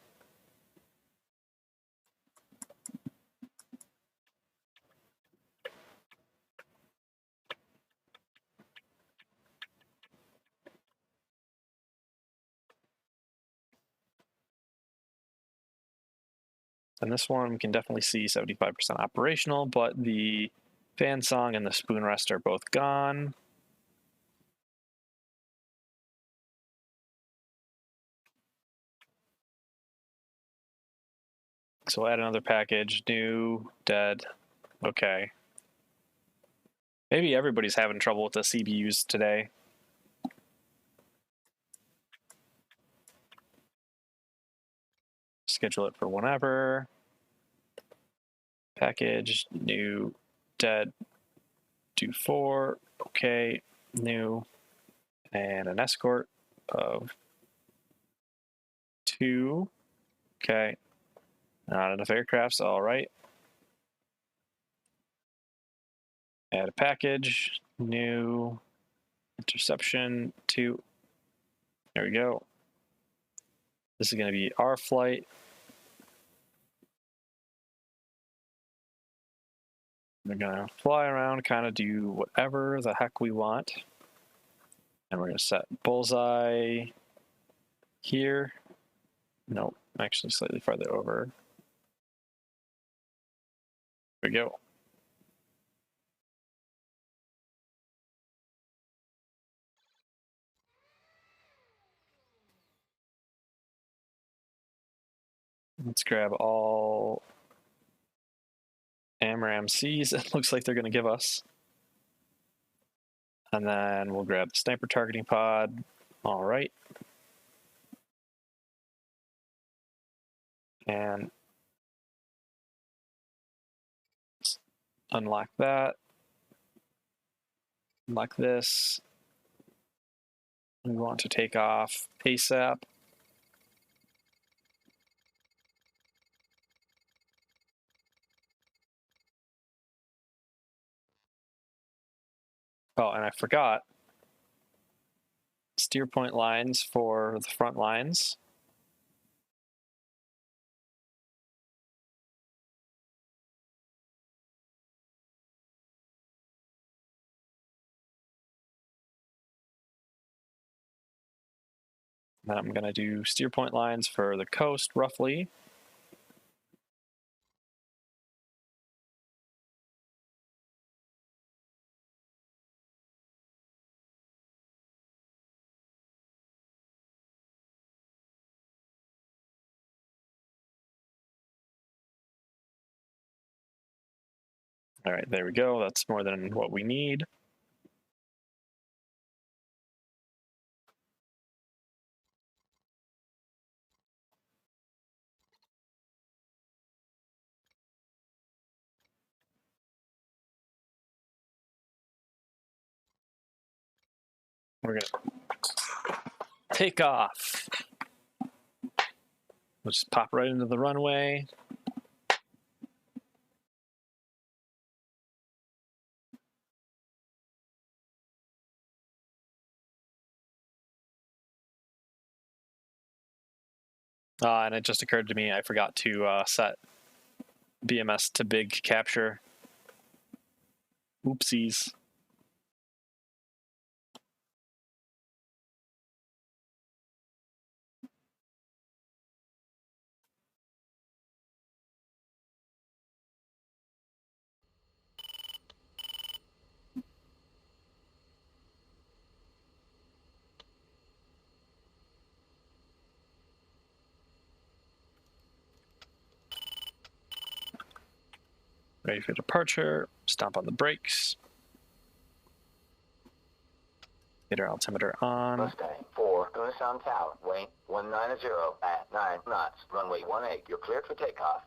And this one we can definitely see 75% operational, but the fan song and the spoon rest are both gone. So we'll add another package, new, dead, okay. Maybe everybody's having trouble with the CBUs today. Schedule it for whenever. Package, new, dead, do 4, okay, new, and an escort of 2, okay. Not enough aircrafts, all right. Add a package, new, interception, 2. There we go. This is going to be our flight. We're going to fly around, kind of do whatever the heck we want. And we're going to set bullseye here. No, actually slightly farther over. There we go. Let's grab all AMRAAM-Cs it looks like they're going to give us. And then we'll grab the sniper targeting pod. All right. And let's unlock that. Unlock this. We want to take off ASAP. Oh, and I forgot. Steer point lines for the front lines. Then I'm going to do steer point lines for the coast, roughly. All right, there we go. That's more than what we need. We're going to take off. We'll just pop right into the runway. And it just occurred to me I forgot to set BMS to big capture. Oopsies. Ready for departure. Stomp on the brakes. Get our altimeter on. Mustang 4, Gunasan Tower, weight 190 at 9 knots, runway 18. You're cleared for takeoff.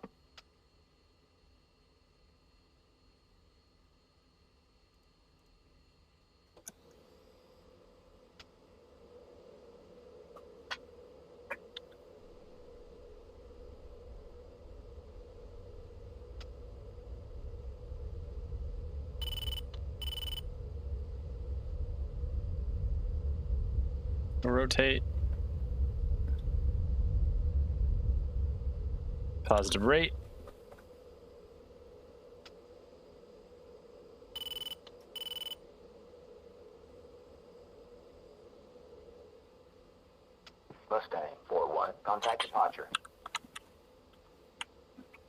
Rotate. Positive rate. Mustang 4-1, contact departure.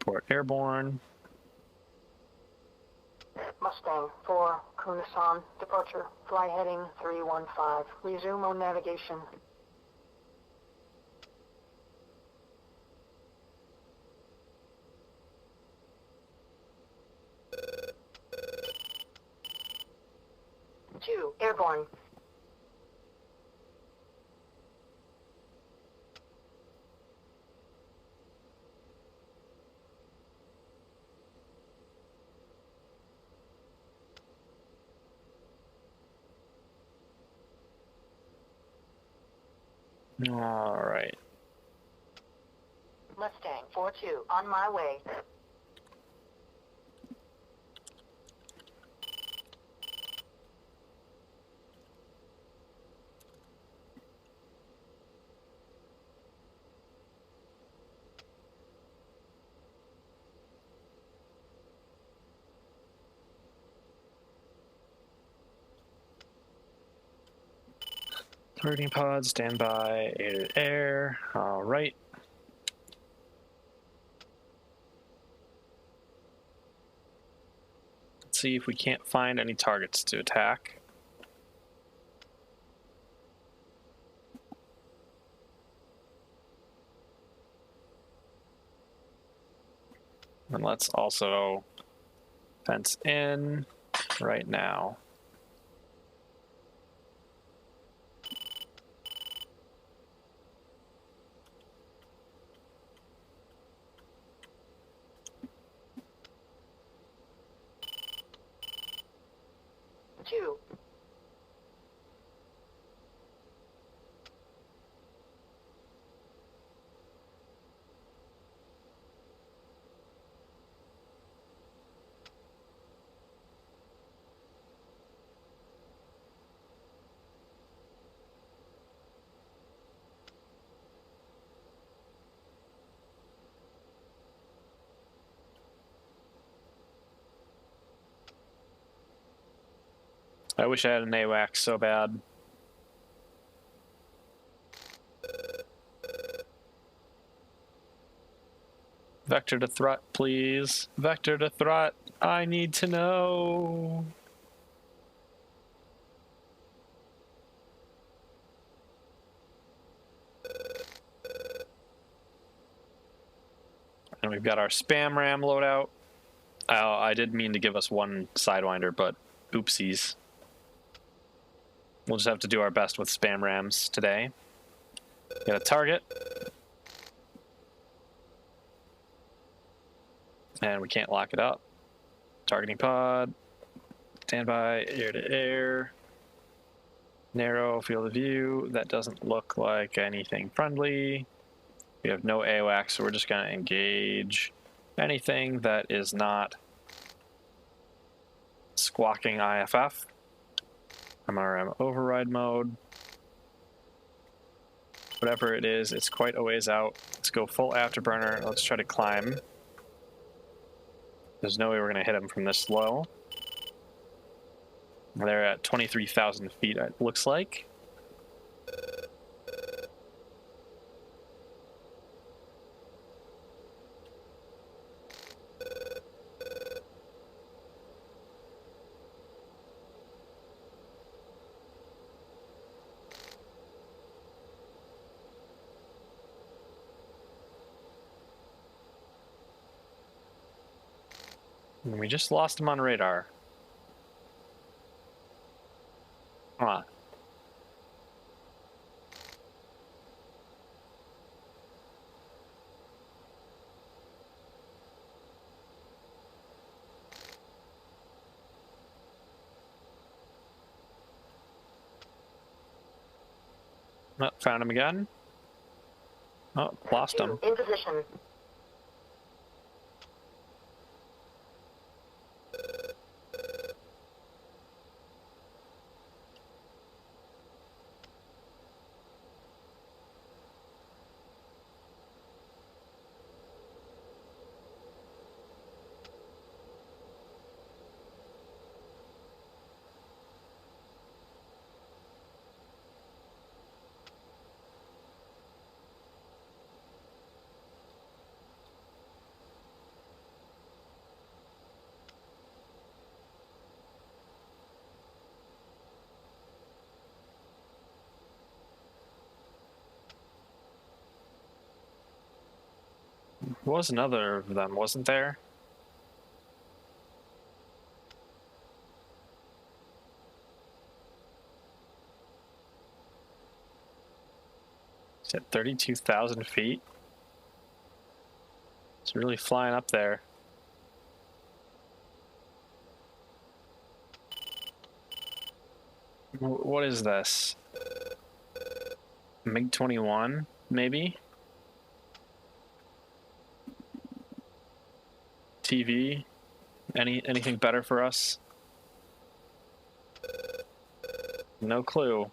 Port airborne. Mustang 4, Kunasan, departure. Fly heading 315. Resume on navigation. Two, airborne. All right. Mustang 4-2, on my way. Targeting pod, standby, aided air. All right. Let's see if we can't find any targets to attack. And let's also fence in right now. Two. I wish I had an AWACS so bad. Vector to thrust, please. Vector to thrust. I need to know. And we've got our spam ram loadout. Oh, I did mean to give us one Sidewinder, but oopsies. We'll just have to do our best with spam rams today. Got a target. And we can't lock it up. Targeting pod. Standby, air to air. Narrow field of view. That doesn't look like anything friendly. We have no AWACS, so we're just going to engage anything that is not squawking IFF. MRM override mode. Whatever it is, it's quite a ways out. Let's go full afterburner. Let's try to climb. There's no way we're going to hit them from this low. They're at 23,000 feet, it looks like. And we just lost them on radar. Come on. Oh, found him again. Oh, lost him. In position. There was another of them, wasn't there? It's at 32,000 feet. It's really flying up there. What is this? MiG-21, maybe? TV? Anything better for us? No clue.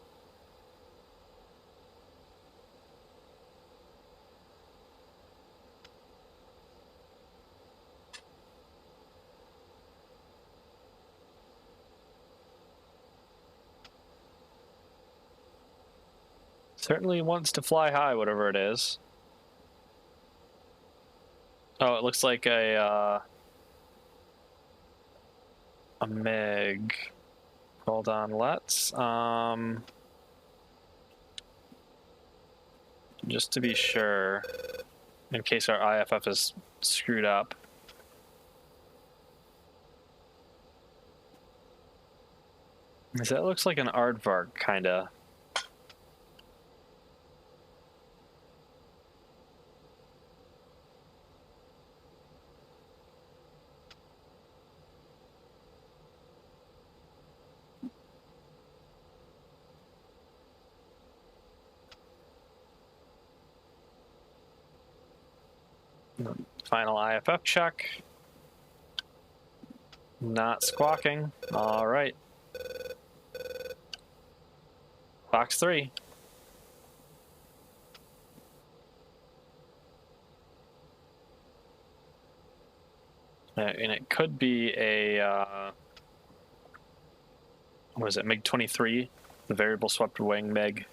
Certainly wants to fly high, whatever it is. Oh, it looks like a MiG. Hold on, let's just to be sure, in case our IFF is screwed up. That looks like an aardvark, kinda. Final IFF check. Not squawking. All right. Box 3. And it could be a, what is it, MiG-23, the variable swept wing MiG.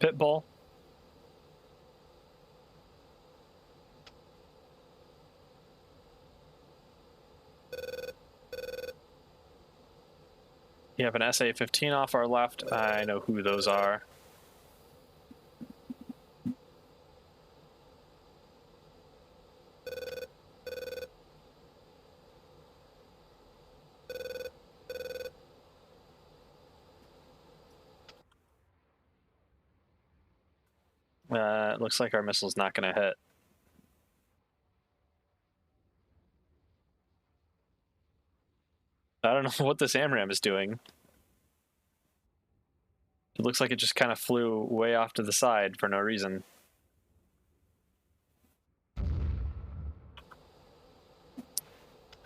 Pitbull. You have an SA-15 off our left. I know who those are. It looks like our missile's not going to hit. I don't know what this AMRAAM is doing. It looks like it just kind of flew way off to the side for no reason.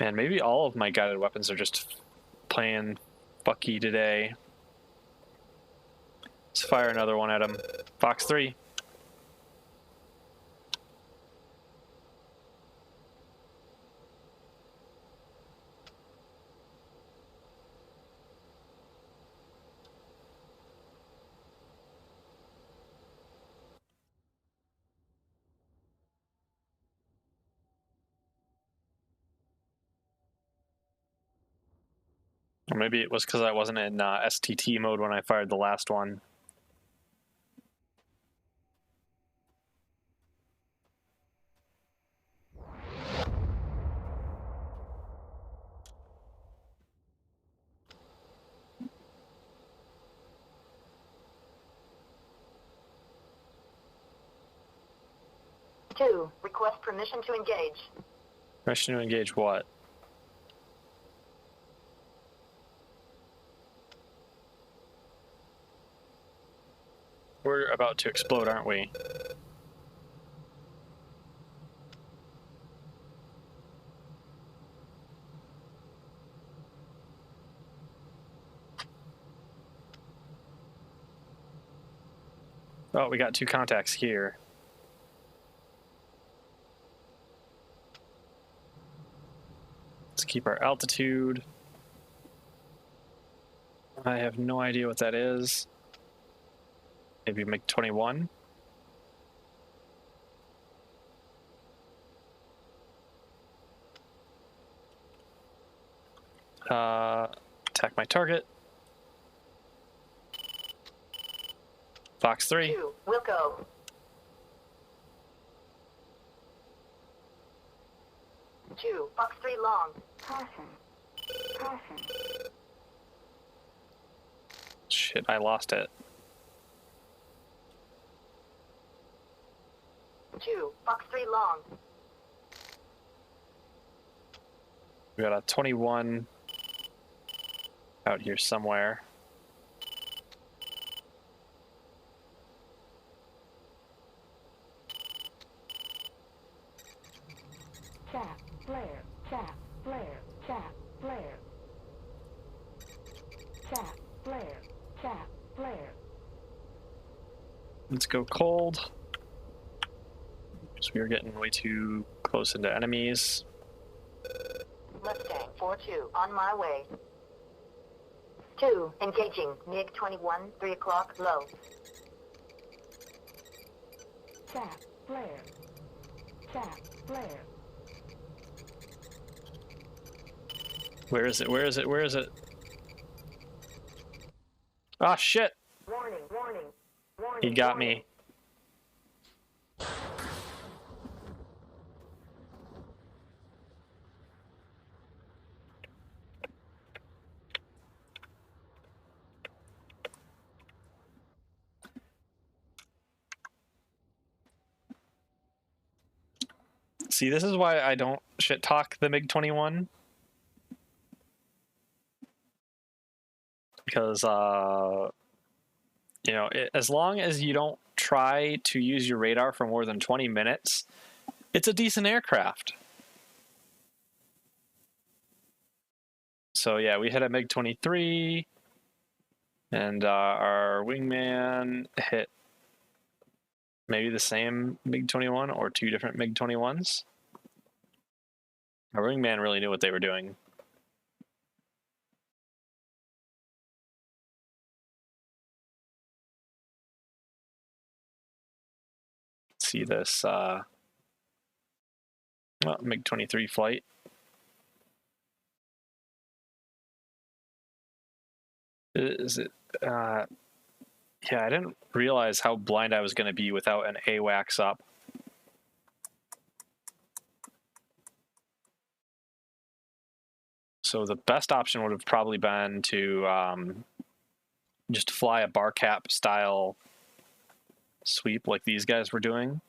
Man, maybe all of my guided weapons are just playing fucky today. Let's fire another one at him. Fox 3. Or maybe it was because I wasn't in STT mode when I fired the last one. Two, request permission to engage. Permission to engage what? We're about to explode, aren't we? Oh, we got 2 contacts here. Let's keep our altitude. I have no idea what that is. Maybe MiG-21. Attack my target. Fox 3. Two, Wilco. Two, Fox 3 long. Caution. Caution. Shit, I lost it. Two, Fox 3 long. We got a 21 out here somewhere. Chaff, flare, chaff, flare, chaff, flare. Chaff, flare, chaff, flare. Let's go cold. Because we are getting way too close into enemies. Mustang 4-2, on my way. 2, engaging, MiG-21, 3 o'clock, low. Chaff, flare. Chaff, flare. Where is it? Where is it? Where is it? Ah, shit! Warning, warning, warning. He got warning. me. See, this is why I don't shit talk the MiG-21. Because, you know, as long as you don't try to use your radar for more than 20 minutes, it's a decent aircraft. So, yeah, we hit a MiG-23, and our wingman hit maybe the same MiG-21 or 2 different MiG-21s. Our wingman really knew what they were doing. See this MiG-23 flight. Is it? Yeah, I didn't realize how blind I was going to be without an AWACS up. So the best option would have probably been to just fly a bar cap style sweep like these guys were doing.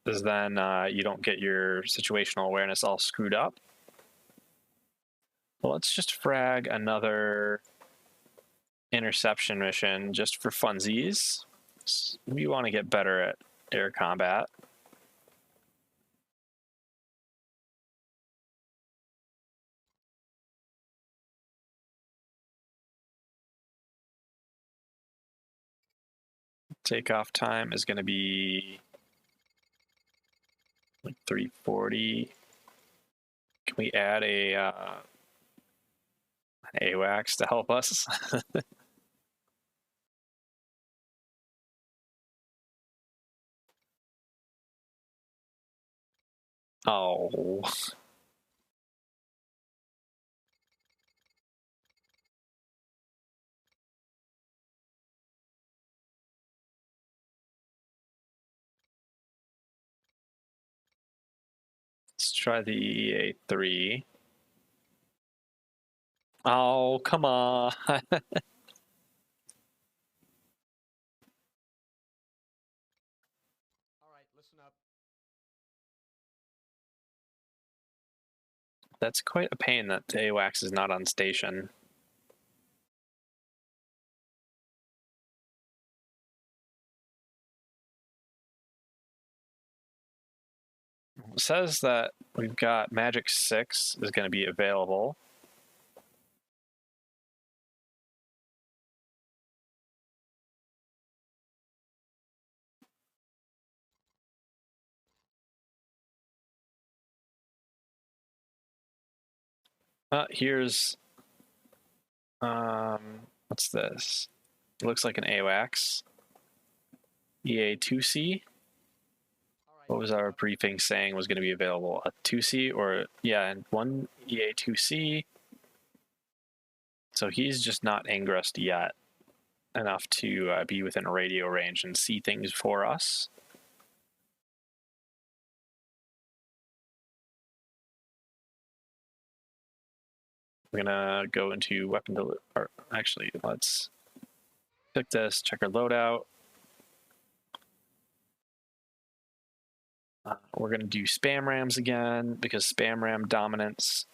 Because then you don't get your situational awareness all screwed up. Well, let's just frag another interception mission just for funsies. We want to get better at air combat. Takeoff time is going to be like 340. Can we add a AWACS to help us? Oh. Let's try the EA3. Oh, come on. All right, listen up. That's quite a pain that the AWACS is not on station. It says that we've got Magic 6 is going to be available. Here's what's this? It looks like an AWACS. EA2C. What was our briefing saying was going to be available? A 2C or, yeah, and one EA2C. So he's just not ingressed yet enough to be within radio range and see things for us. We're gonna go into weapon delivery, or actually, let's click this, check our loadout. We're gonna do spam rams again because spam ram dominance.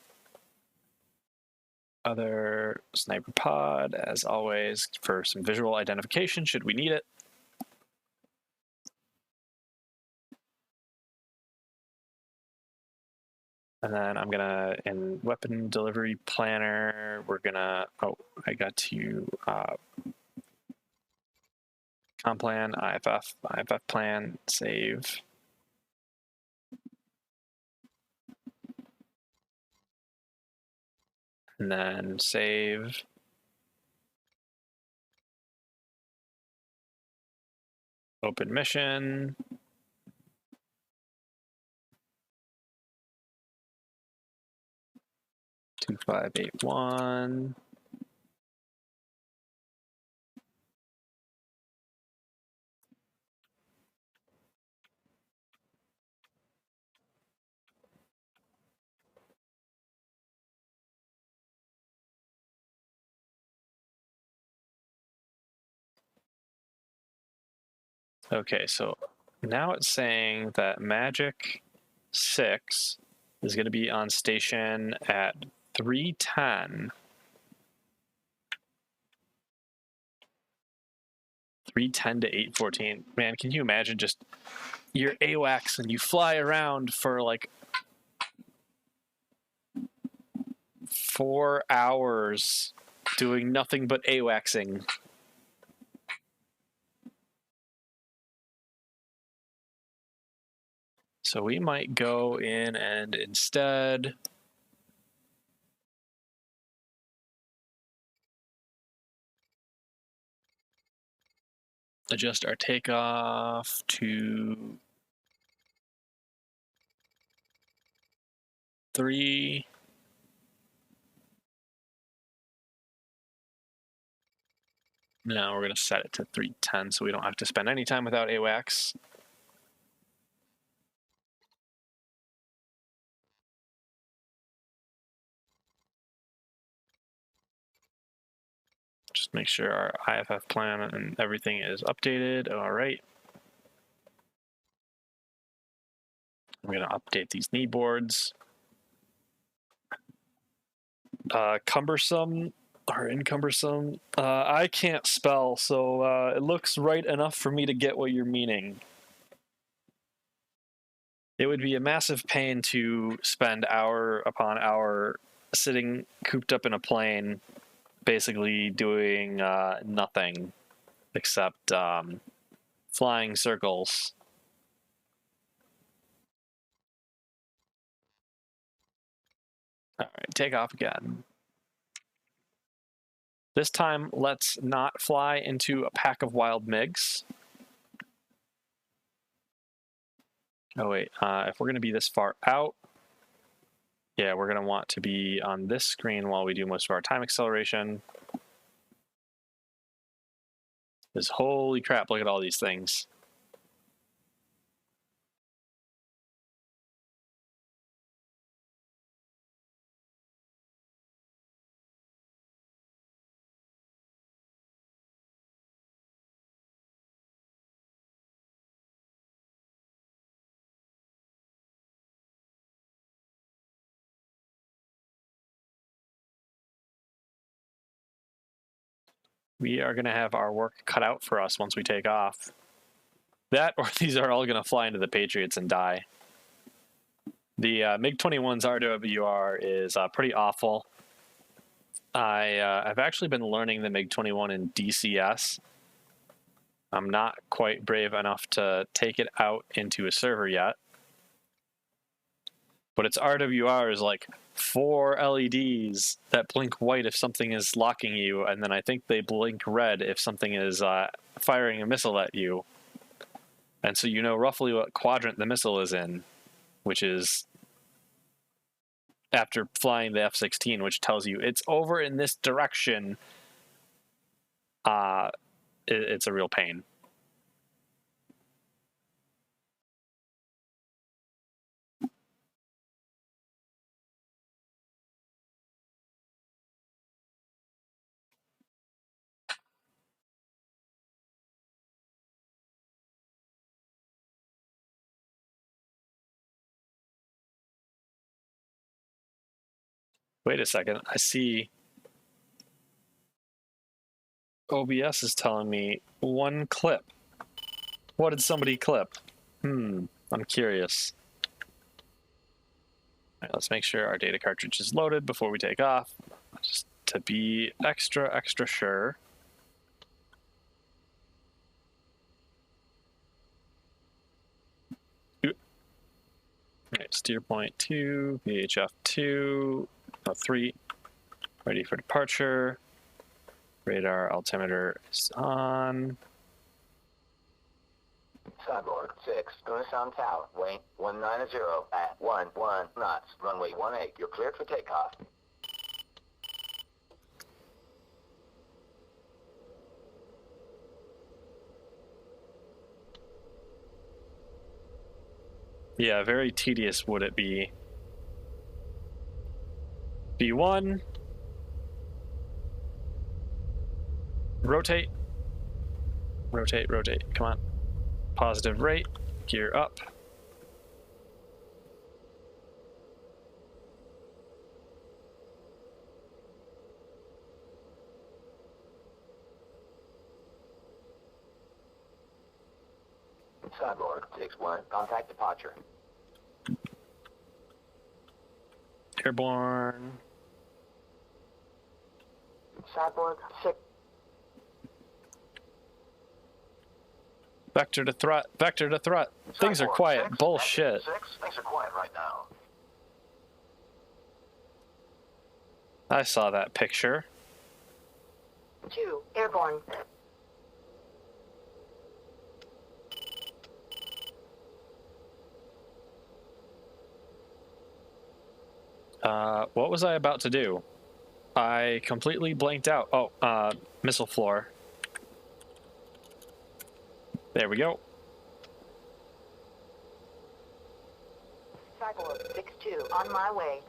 Other sniper pod, as always, for some visual identification should we need it. And then I'm gonna, in weapon delivery planner, we're gonna, oh, I got to comp plan, IFF plan, save. And then save. Open mission. Two 581. Okay, so now it's saying that Magic 6 is going to be on station at 310. 310 to 814. Man, can you imagine just your AWACS and you fly around for like 4 hours doing nothing but AWACSing? So we might go in and instead adjust our takeoff to 3. No, we're going to set it to 310 so we don't have to spend any time without AWACS. Just make sure our IFF plan and everything is updated. All right. I'm going to update these knee boards. Cumbersome Are encumbersome. I can't spell, so it looks right enough for me to get what you're meaning. It would be a massive pain to spend hour upon hour sitting cooped up in a plane, basically doing nothing except flying circles. All right, take off again. This time, let's not fly into a pack of wild MiGs. Oh wait, if we're going to be this far out, yeah, we're going to want to be on this screen while we do most of our time acceleration. Because holy crap, look at all these things. We are going to have our work cut out for us once we take off. That or these are all going to fly into the Patriots and die. The MiG-21's RWR is pretty awful. I've actually been learning the MiG-21 in DCS. I'm not quite brave enough to take it out into a server yet. But its RWR is like 4 LEDs that blink white if something is locking you, and then I think they blink red if something is firing a missile at you. And so you know roughly what quadrant the missile is in, which is after flying the F-16, which tells you it's over in this direction. It's a real pain. Wait a second, I see OBS is telling me 1 clip. What did somebody clip? I'm curious. All right, let's make sure our data cartridge is loaded before we take off, just to be extra sure. All right, steer point 2, VHF 2, 3, ready for departure. Radar altimeter is on. Cyborg 6, Gunasan Tower, weight 190 at 11 knots, runway 18. You're cleared for takeoff. Yeah, very tedious would it be. B1. Rotate. Rotate. Come on. Positive rate. Gear up. Cyborg 6-1, contact departure. Airborne. Cyborg 6. Vector to threat. Things are quiet. Six, Bullshit. 6, things are quiet right now. I saw that picture. 2, airborne. What was I about to do? I completely blanked out. Oh, missile floor. There we go. Cyborg 6-2, on my way.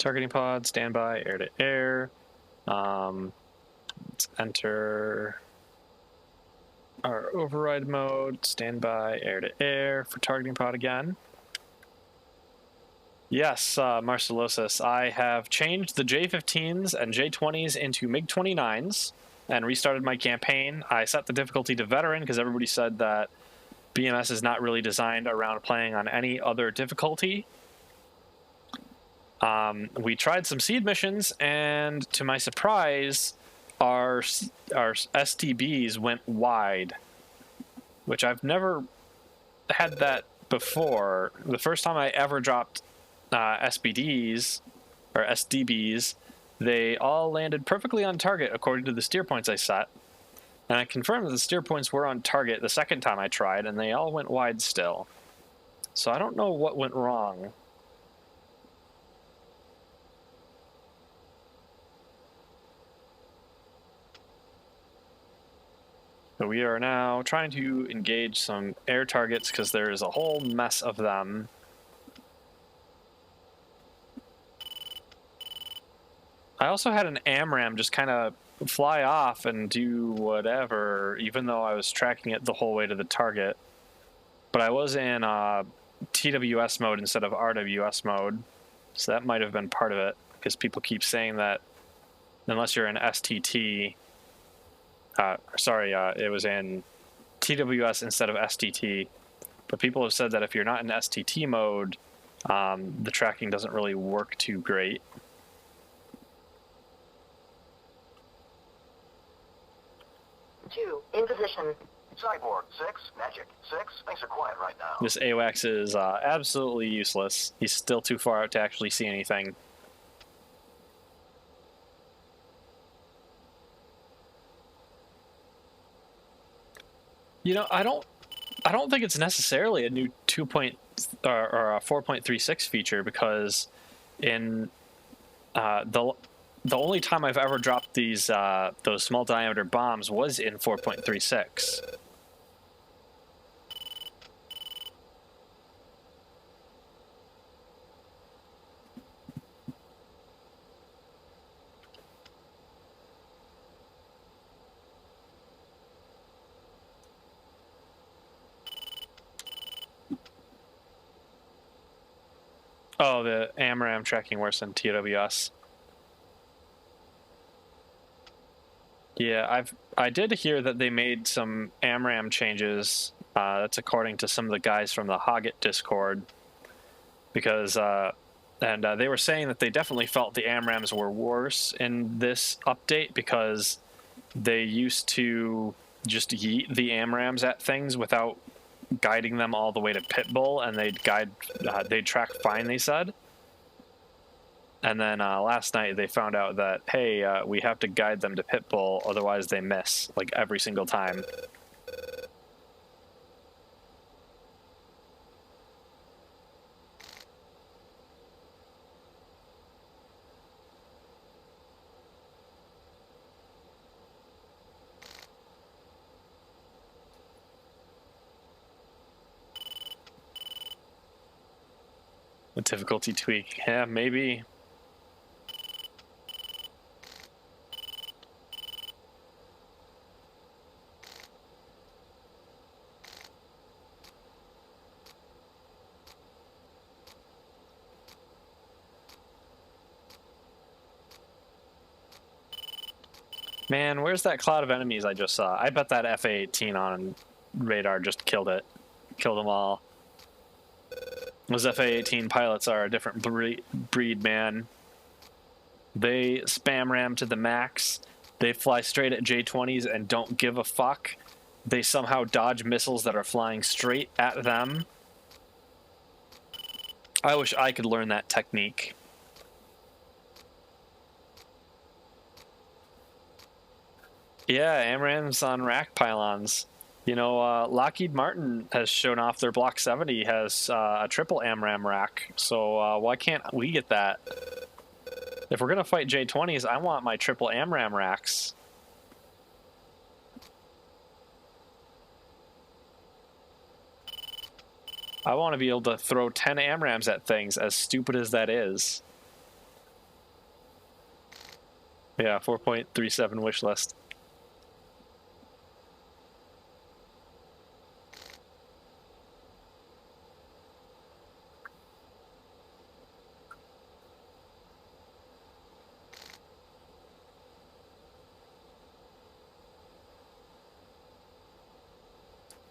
Targeting pod, standby, air to air. Let's enter our override mode, standby, air to air for targeting pod again. Yes, Marcelosis, I have changed the J-15s and J-20s into MiG-29s and restarted my campaign. I set the difficulty to veteran because everybody said that BMS is not really designed around playing on any other difficulty. We tried some seed missions, and to my surprise, our STBs went wide, which I've never had that before. The first time I ever dropped SBDs or SDBs, they all landed perfectly on target according to the steer points I set. And I confirmed that the steer points were on target the second time I tried, and they all went wide still. So I don't know what went wrong. So we are now trying to engage some air targets because there is a whole mess of them. I also had an AMRAM just kind of fly off and do whatever, even though I was tracking it the whole way to the target. But I was in TWS mode instead of RWS mode, so that might have been part of it, because people keep saying that unless you're in STT... it was in TWS instead of STT. But people have said that if you're not in STT mode, the tracking doesn't really work too great. Two, in position. Sideboard, 6. Magic, 6. Things are quiet right now. This AWACS is absolutely useless. He's still too far out to actually see anything. You know, I don't think it's necessarily a new 2. or a 4.36 feature, because in the only time I've ever dropped these those small diameter bombs was in 4.36. Oh, the AMRAM tracking worse than TWS. Yeah, I did hear that they made some AMRAM changes. That's according to some of the guys from the Hoggett Discord, because they were saying that they definitely felt the AMRAMs were worse in this update because they used to just yeet the AMRAMs at things without guiding them all the way to Pitbull, and they'd track fine, they said. And then last night they found out that, hey, we have to guide them to Pitbull, otherwise they miss, like, every single time. A difficulty tweak. Yeah, maybe. Man, where's that cloud of enemies I just saw? I bet that FA-18 on radar just killed it. Killed them all. Those FA-18 pilots are a different breed, man. They spam ram to the max. They fly straight at J-20s and don't give a fuck. They somehow dodge missiles that are flying straight at them. I wish I could learn that technique. Yeah, AMRAMs on rack pylons. You know, Lockheed Martin has shown off their Block 70 has a triple AMRAM rack, so why can't we get that? If we're going to fight J-20s, I want my triple AMRAM racks. I want to be able to throw 10 AMRAMs at things, as stupid as that is. Yeah, 4.37 wish list.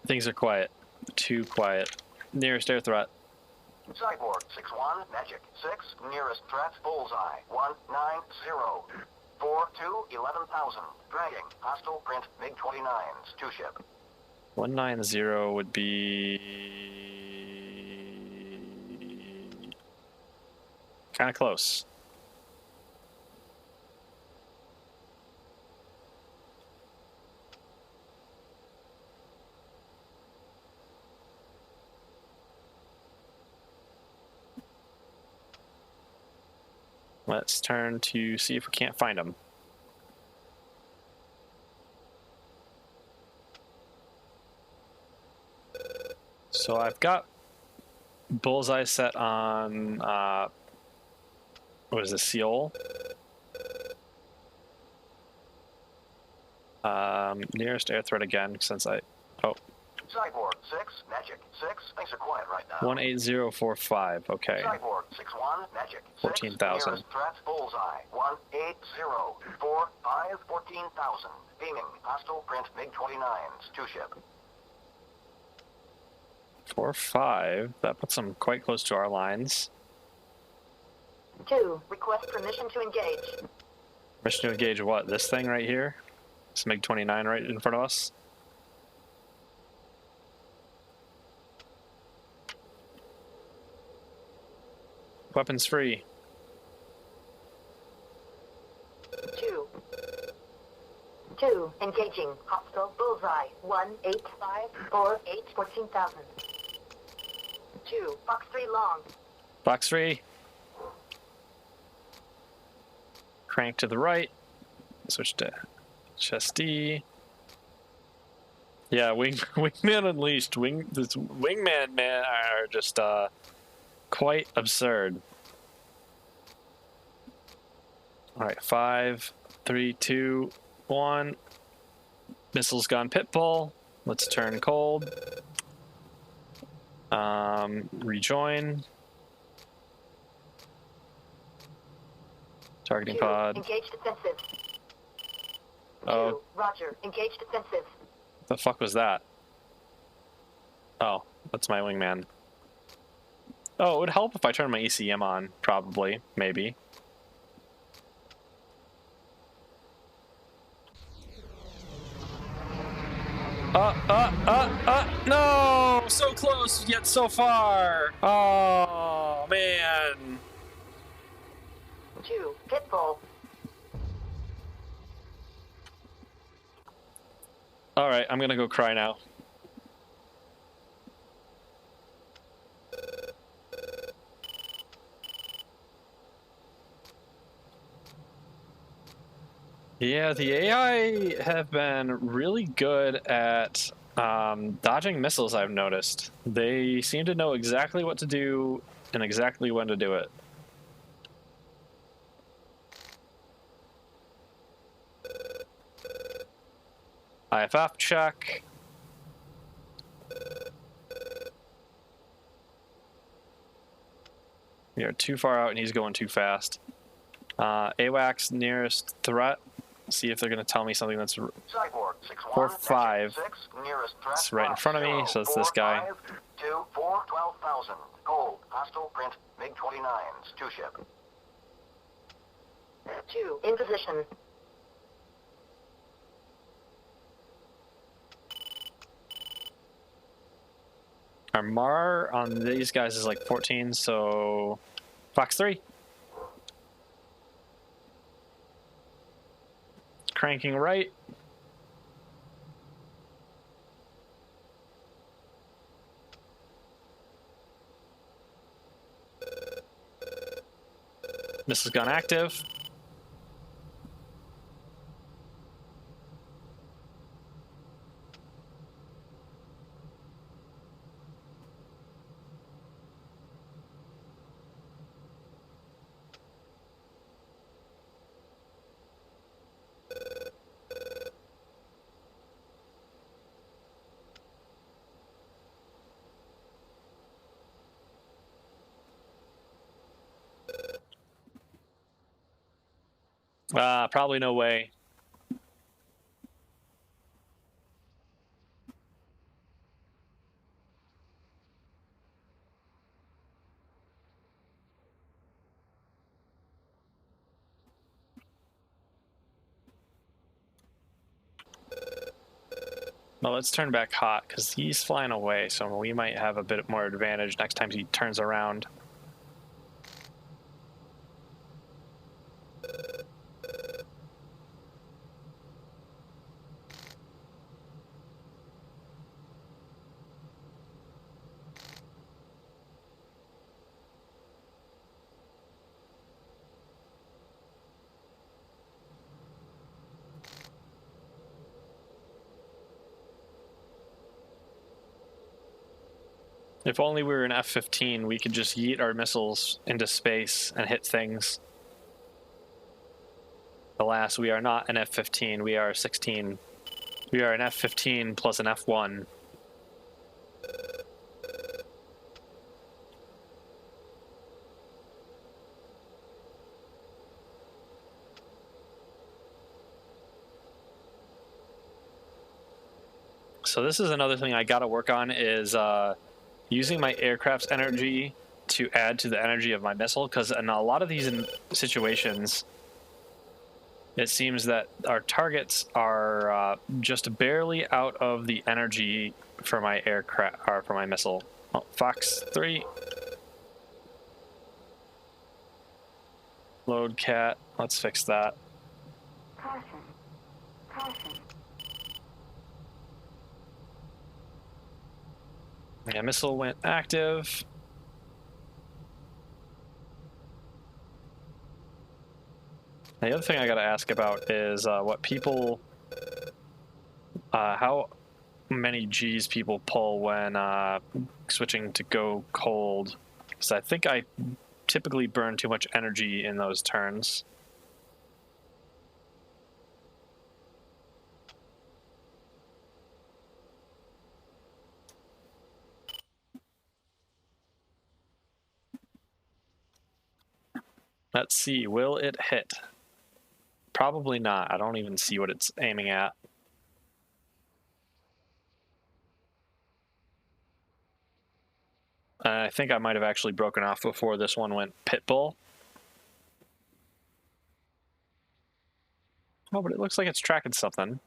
Things are quiet. Too quiet. Nearest air threat. Cyborg 6-1, Magic 6, nearest threat, bullseye 190. 4-2, 11,000. Dragging, hostile print, MiG-29s, 2-ship. 190 would be kind of close. Let's turn to see if we can't find them. So I've got bullseye set on, what is this, Seoul? Nearest air threat again, since oh, Cyborg 6, Magic 6, things are quiet right now. 18045, okay. Cyborg 6-1, Magic 6, 14,000. nearest threat, bullseye 180. 4-5, 14,000. Beaming, hostile print, MiG-29s, 2-ship. 4-5, that puts them quite close to our lines. 2. Request permission to engage. Permission to engage what? This thing right here? This MiG-29 right in front of us? Weapons free. 2. Engaging. Hostile bullseye. 18548 14,000. 2. Box 3 long. Box 3. Crank to the right. Switch to chest D. Yeah, Wingman Unleashed. This Wingman man are just quite absurd. All right, 5, 3, 2, 1. Missiles gone pitbull. Let's turn cold. Rejoin. Targeting 2. pod. Engage defensive. 2. Oh, Roger. Engage defensive. the fuck was that? Oh, that's my wingman. Oh, it would help if I turned my ECM on, probably, maybe. No! So close, yet so far! Oh, man. 2. Pitbull. Alright, I'm gonna go cry now. Yeah, the AI have been really good at dodging missiles, I've noticed. They seem to know exactly what to do and exactly when to do it. IFF check. We are too far out and he's going too fast. AWACS nearest threat. See if they're going to tell me something that's Cyborg 6-1, 4, 5. 6, nearest threat, It's right in front of me, so it's this guy. 2, 4, 12,000. Cold, hostile print, MiG-29s, 2-ship. 2. In position. Our MAR on these guys is like 14, so Fox 3. Cranking right. This has gone active. Probably no way. Well, let's turn back hot because he's flying away, so we might have a bit more advantage next time he turns around. If only we were an F-15, we could just yeet our missiles into space and hit things. Alas, we are not an F-15, we are a 16. We are an F-15 plus an F-1. So this is another thing I gotta work on is using my aircraft's energy to add to the energy of my missile, because in a lot of these situations, it seems that our targets are just barely out of the energy for my aircraft or for my missile. Oh, Fox 3. Load cat. Let's fix that. Caution. Caution. Yeah, missile went active. The other thing I gotta ask about is what people, how many G's people pull when switching to go cold. Because I think I typically burn too much energy in those turns. Let's see, will it hit? Probably not. I don't even see what it's aiming at. I think I might have actually broken off before this one went pitbull. Oh, but it looks like it's tracking something.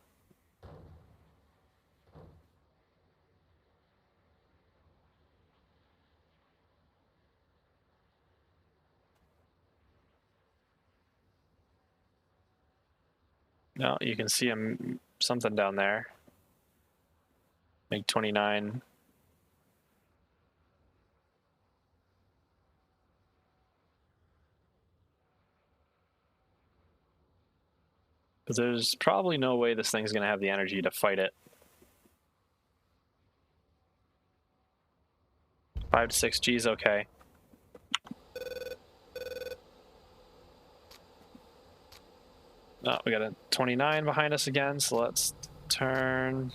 No, you can see something down there. MiG-29. But there's probably no way this thing's going to have the energy to fight it. 5 to 6 G's, okay. Oh, we got a 29 behind us again, so let's turn.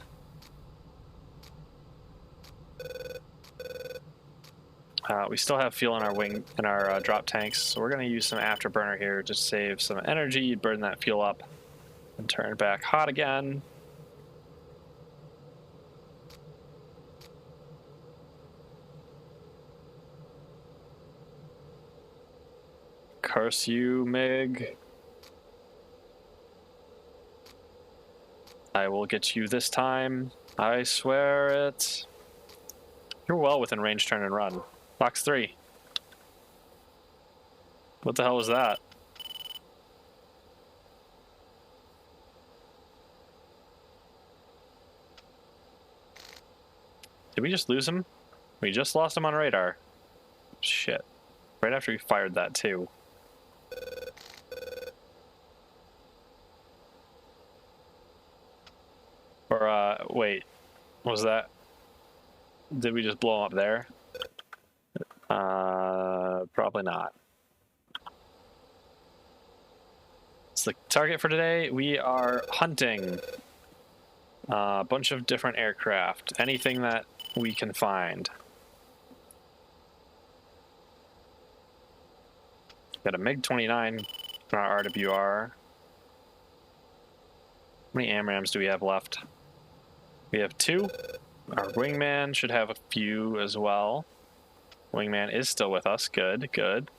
We still have fuel in our wing in our drop tanks, so we're going to use some afterburner here to save some energy, burn that fuel up, and turn back hot again. Curse you, MiG. I will get you this time. I swear it. You're well within range, turn and run. Box 3. What the hell was that? Did we just lose him? We just lost him on radar. Shit. Right after we fired that too. Or, wait. Was that... Did we just blow him up there? Probably not. It's the target for today. We are hunting a bunch of different aircraft. Anything that we can find. Got a MiG-29 in our RWR. many AMRAAMs do we have left? We have 2. Our wingman should have a few as well. Wingman is still with us. Good, good.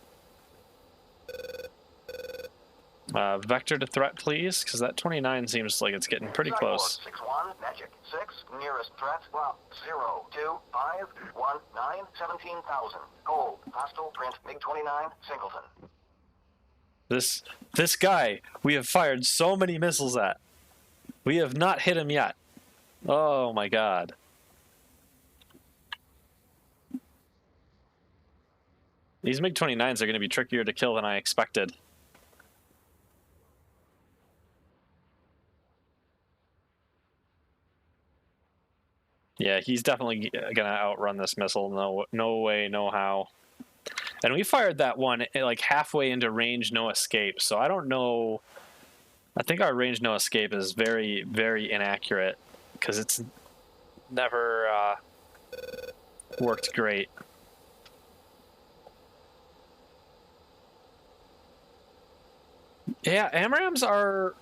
Vector to threat, please, because that 29 seems like it's getting pretty close. 6-1, Magic 6, nearest threat, well, 0, 2, 5, 1, 9, 17,000. Gold, hostile, print, MiG-29, Singleton. This guy, we have fired so many missiles at. We have not hit him yet. Oh my god. These MiG-29s are going to be trickier to kill than I expected. Yeah, he's definitely going to outrun this missile. No way, no how. And we fired that one like halfway into range, no escape. So I don't know. I think our range, no escape is very, very inaccurate because it's never worked great. Yeah, AMRAAMs are...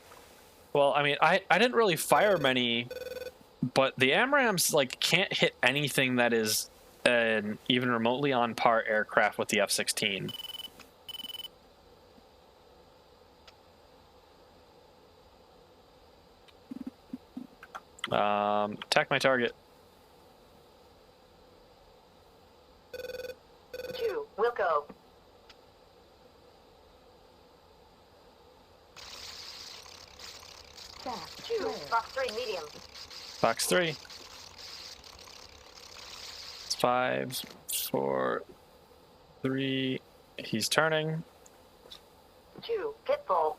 Well, I mean, I didn't really fire many, but the AMRAAMs like can't hit anything that is an even remotely on par aircraft with the F-16. Attack my target. 2, Wilco. Fast. 2, Fox 3, medium. Fox 3. It's 5, 4, 3. He's turning. 2, Pitbull.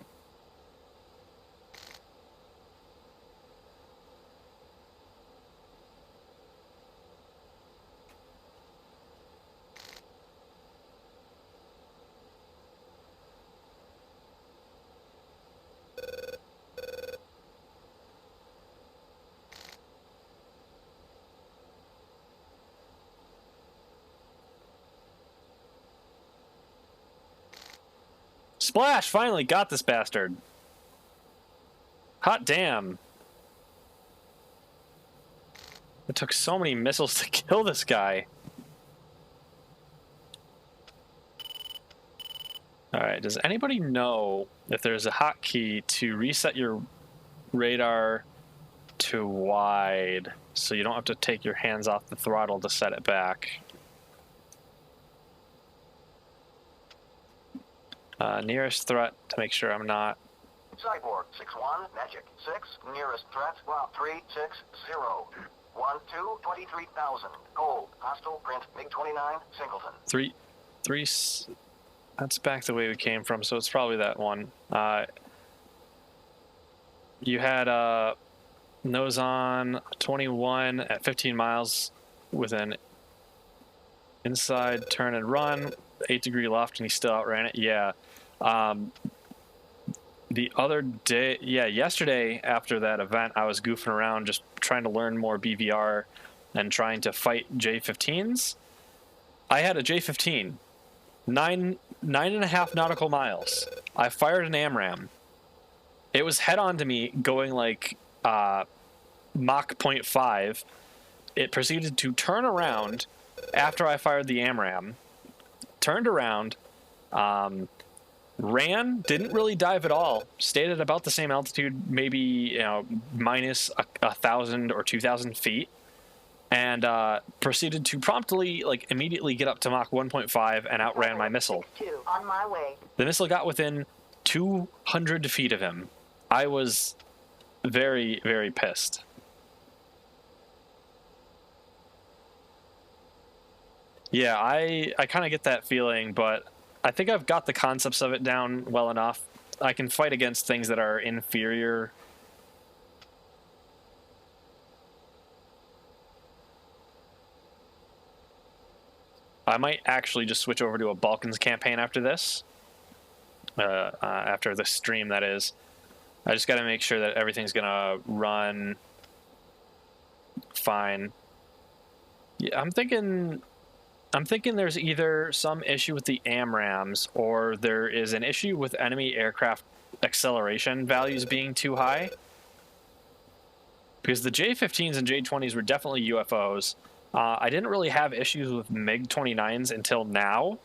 Splash! Finally got this bastard. Hot damn. It took so many missiles to kill this guy. Alright, does anybody know if there's a hotkey to reset your radar to wide so you don't have to take your hands off the throttle to set it back? Nearest threat to make sure I'm not. Cyborg 6-1, Magic 6, nearest threat, well, 3-6-0. 1-2, 23,000. Gold, hostile, print, MiG-29, Singleton. Three. That's back the way we came from, so it's probably that one. You had nose on 21 at 15 miles with an inside turn and run, 8-degree left, and he still outran it. Yeah. The other day, yeah, yesterday after that event, I was goofing around just trying to learn more BVR and trying to fight J-15s. I had a J-15, 9.5 nautical miles. I fired an AMRAAM. It was head on to me going like Mach 0.5. It proceeded to turn around after I fired the AMRAAM. Turned around, ran, didn't really dive at all, stayed at about the same altitude, maybe minus 1,000 or 2,000 feet, and proceeded to promptly, like, immediately get up to Mach 1.5 and outran my missile. 2, on my way. The missile got within 200 feet of him. I was very, very pissed. Yeah, I kind of get that feeling, but I think I've got the concepts of it down well enough. I can fight against things that are inferior. I might actually just switch over to a Balkans campaign after this. After the stream, that is. I just got to make sure that everything's going to run fine. Yeah, I'm thinking there's either some issue with the AMRAAMs or there is an issue with enemy aircraft acceleration values being too high. because the J-15s and J-20s were definitely UFOs. I didn't really have issues with MiG-29s until now,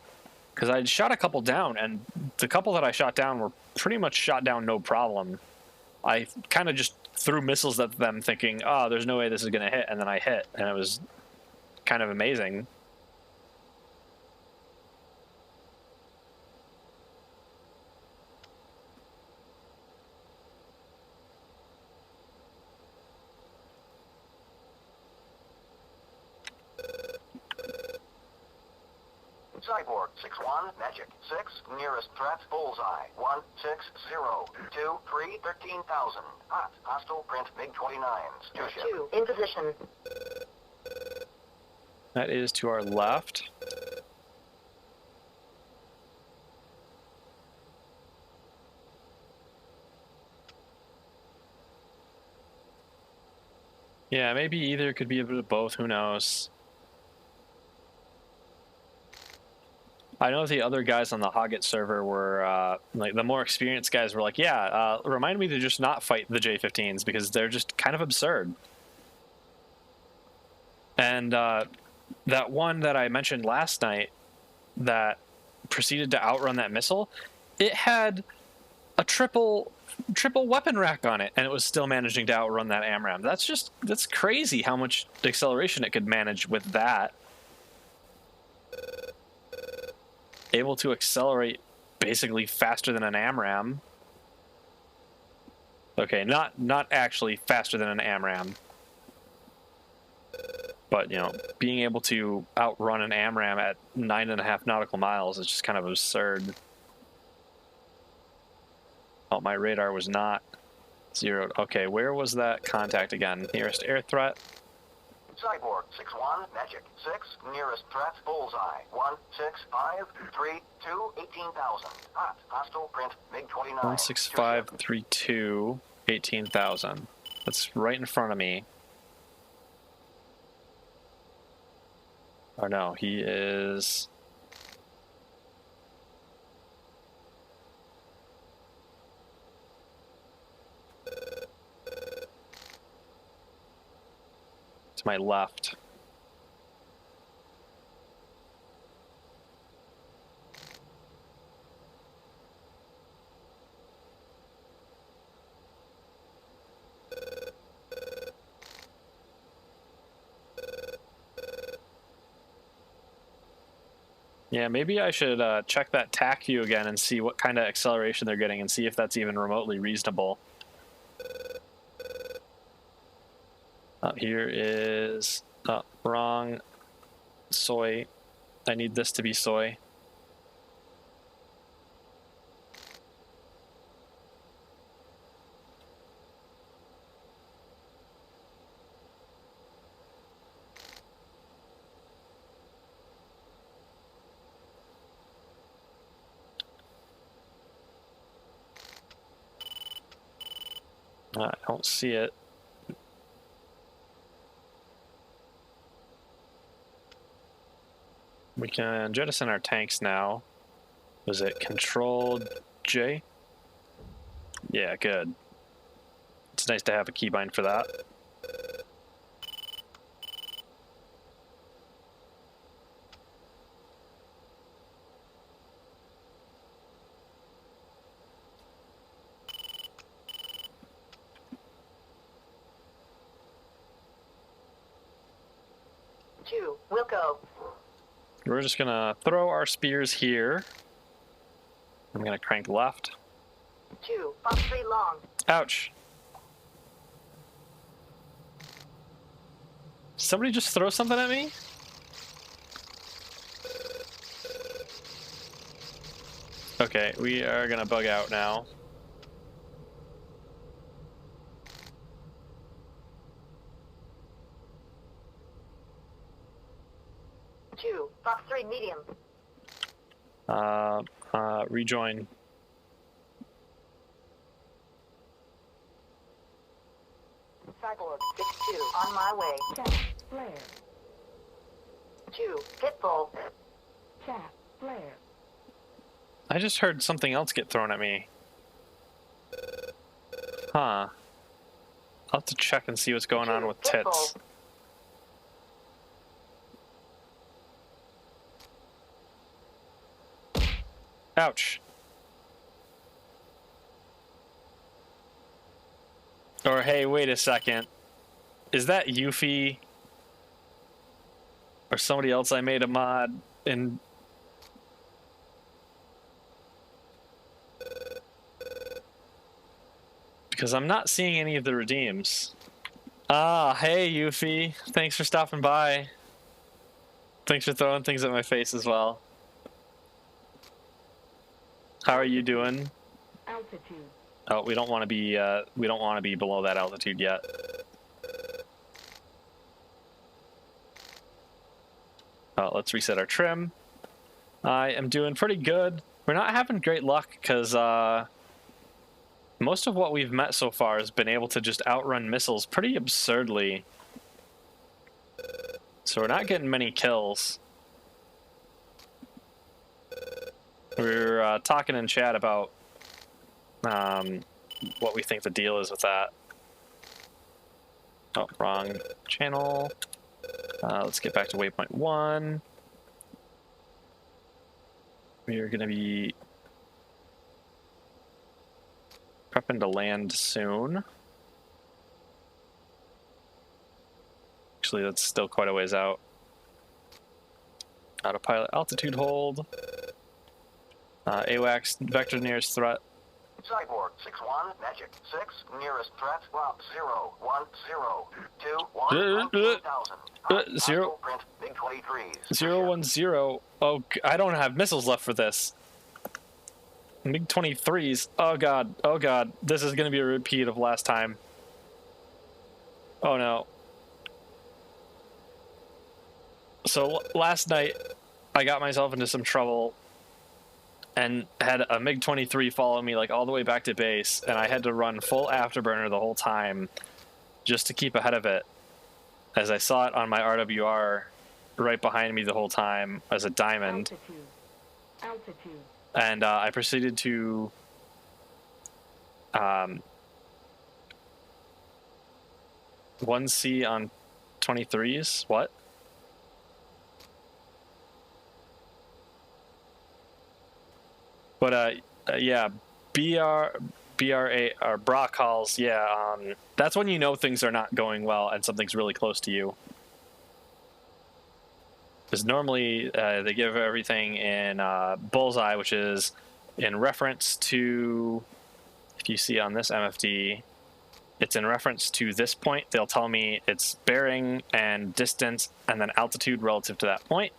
because I'd shot a couple down, and the couple that I shot down were pretty much shot down no problem. I kind of just threw missiles at them thinking, oh, there's no way this is going to hit, and then I hit, and it was kind of amazing. Cyborg 6-1, Magic 6, nearest threat, bullseye 160-2-3, 13,000. Hot, hostile print MiG-29s. 2 ship. 2, in position. That is to our left. Yeah, maybe either could be a bit of both, who knows. I know the other guys on the Hoggett server were, like, the more experienced guys were like, yeah, remind me to just not fight the J-15s because they're just kind of absurd. And that one that I mentioned last night that proceeded to outrun that missile, it had a triple weapon rack on it, and it was still managing to outrun that AMRAAM. That's crazy how much acceleration it could manage with that. Able to accelerate basically faster than an AMRAAM. Okay, not actually faster than an AMRAAM. But, you know, being able to outrun an AMRAAM at 9.5 nautical miles is just kind of absurd. Oh, my radar was not zeroed. Okay, where was that contact again? Nearest air threat? Cyborg 6-1, Magic 6, nearest threat, bullseye 165-32, 18,000. Hot, hostile print MiG-29. 16532, 18,000. That's right in front of me. Or no, he is... to my left. Yeah, maybe I should check that TAC view again and see what kind of acceleration they're getting and see if that's even remotely reasonable. Here is wrong soy. I need this to be soy. I don't see it. We can jettison our tanks now. Was it Control J? Yeah, good. It's nice to have a keybind for that. Wilco. We're just gonna throw our spears here. I'm gonna crank left. 2, Fox 3 long. Ouch. Somebody just throw something at me? Okay, we are gonna bug out now. Fox 3 medium. Rejoin. Cyborg 6-2 on my way. Chat, flare. 2, Pitbull. Chat, flare. I just heard something else get thrown at me. Huh. I'll have to check and see what's going on with tits. Ouch. Or hey, wait a second. Is that Yuffie? Or somebody else I made a mod in? Because I'm not seeing any of the redeems. Ah, hey Yuffie. Thanks for stopping by. Thanks for throwing things at my face as well. How are you doing? Altitude. Oh, we don't want to be below that altitude yet. Let's reset our trim. I am doing pretty good. We're not having great luck because most of what we've met so far has been able to just outrun missiles pretty absurdly. So we're not getting many kills. We're talking in chat about what we think the deal is with that. Oh, wrong channel. Let's get back to waypoint 1. We are going to be prepping to land soon. Actually, that's still quite a ways out. Autopilot altitude hold. AWACS, vector nearest threat. Cyborg 6-1, Magic 6, nearest threat, well, 0, 1, 0, 2, 1, 19,000. 0. Print, big 23s. 0, 1, 0. Oh, I don't have missiles left for this. Big 23s. Oh god, oh god. This is going to be a repeat of last time. Oh no. So last night, I got myself into some trouble and had a MiG-23 follow me like all the way back to base, and I had to run full afterburner the whole time just to keep ahead of it, as I saw it on my RWR right behind me the whole time as a diamond. Altitude. And I proceeded to 1C on 23s. What? But yeah, BRA or BRA calls. Yeah, that's when you know things are not going well and something's really close to you. Because normally they give everything in bullseye, which is in reference to, if you see on this MFD, it's in reference to this point. They'll tell me its bearing and distance and then altitude relative to that point.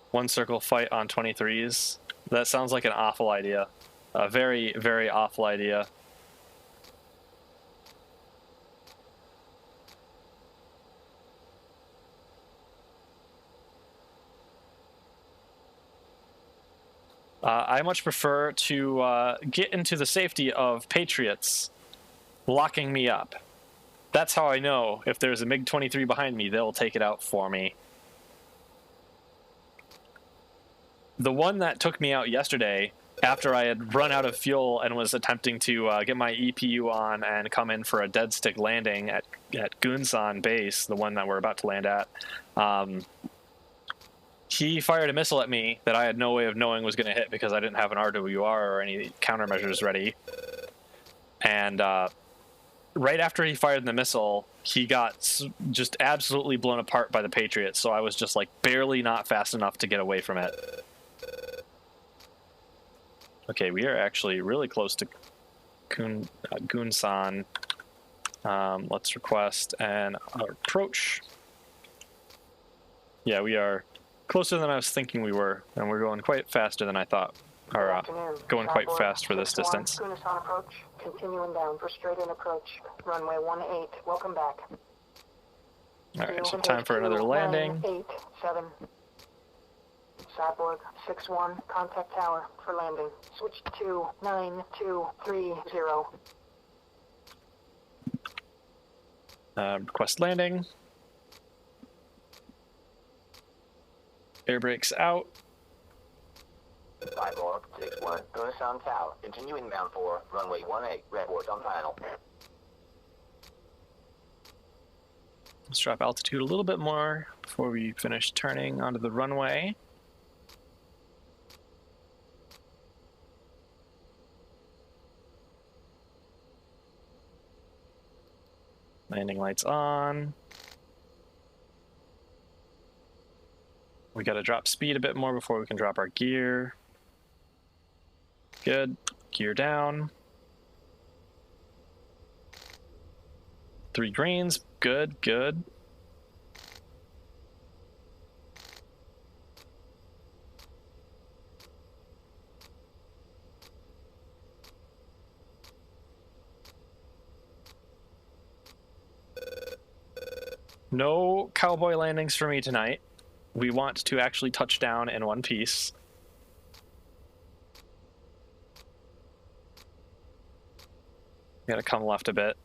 One circle fight on 23s. That sounds like an awful idea. A very, very awful idea. I much prefer to get into the safety of Patriots locking me up. That's how I know if there's a MiG-23 behind me, they'll take it out for me. The one that took me out yesterday, after I had run out of fuel and was attempting to get my EPU on and come in for a dead stick landing at Gunsan base, the one that we're about to land at, he fired a missile at me that I had no way of knowing was going to hit because I didn't have an RWR or any countermeasures ready. And right after he fired the missile, he got just absolutely blown apart by the Patriots, so I was just like barely not fast enough to get away from it. Okay, we are actually really close to Gunsan. Let's request an approach. Yeah, we are closer than I was thinking we were, and we're going quite faster than I thought. Or going quite fast for this distance. Gunsan approach. Continuing down for straight-in approach. Runway 18. Welcome back. Alright, so time for another landing. 987. Cyborg 6-1, contact tower for landing. Switch to 9230. Request landing. Air brakes out. Cyborg 61, Gunasan Tower. Continue inbound for runway 18, report on final. Let's drop altitude a little bit more before we finish turning onto the runway. Landing lights on. We got to drop speed a bit more before we can drop our gear. Good. Gear down. 3 greens. Good, good. No cowboy landings for me tonight. We want to actually touch down in one piece. Gotta come left a bit.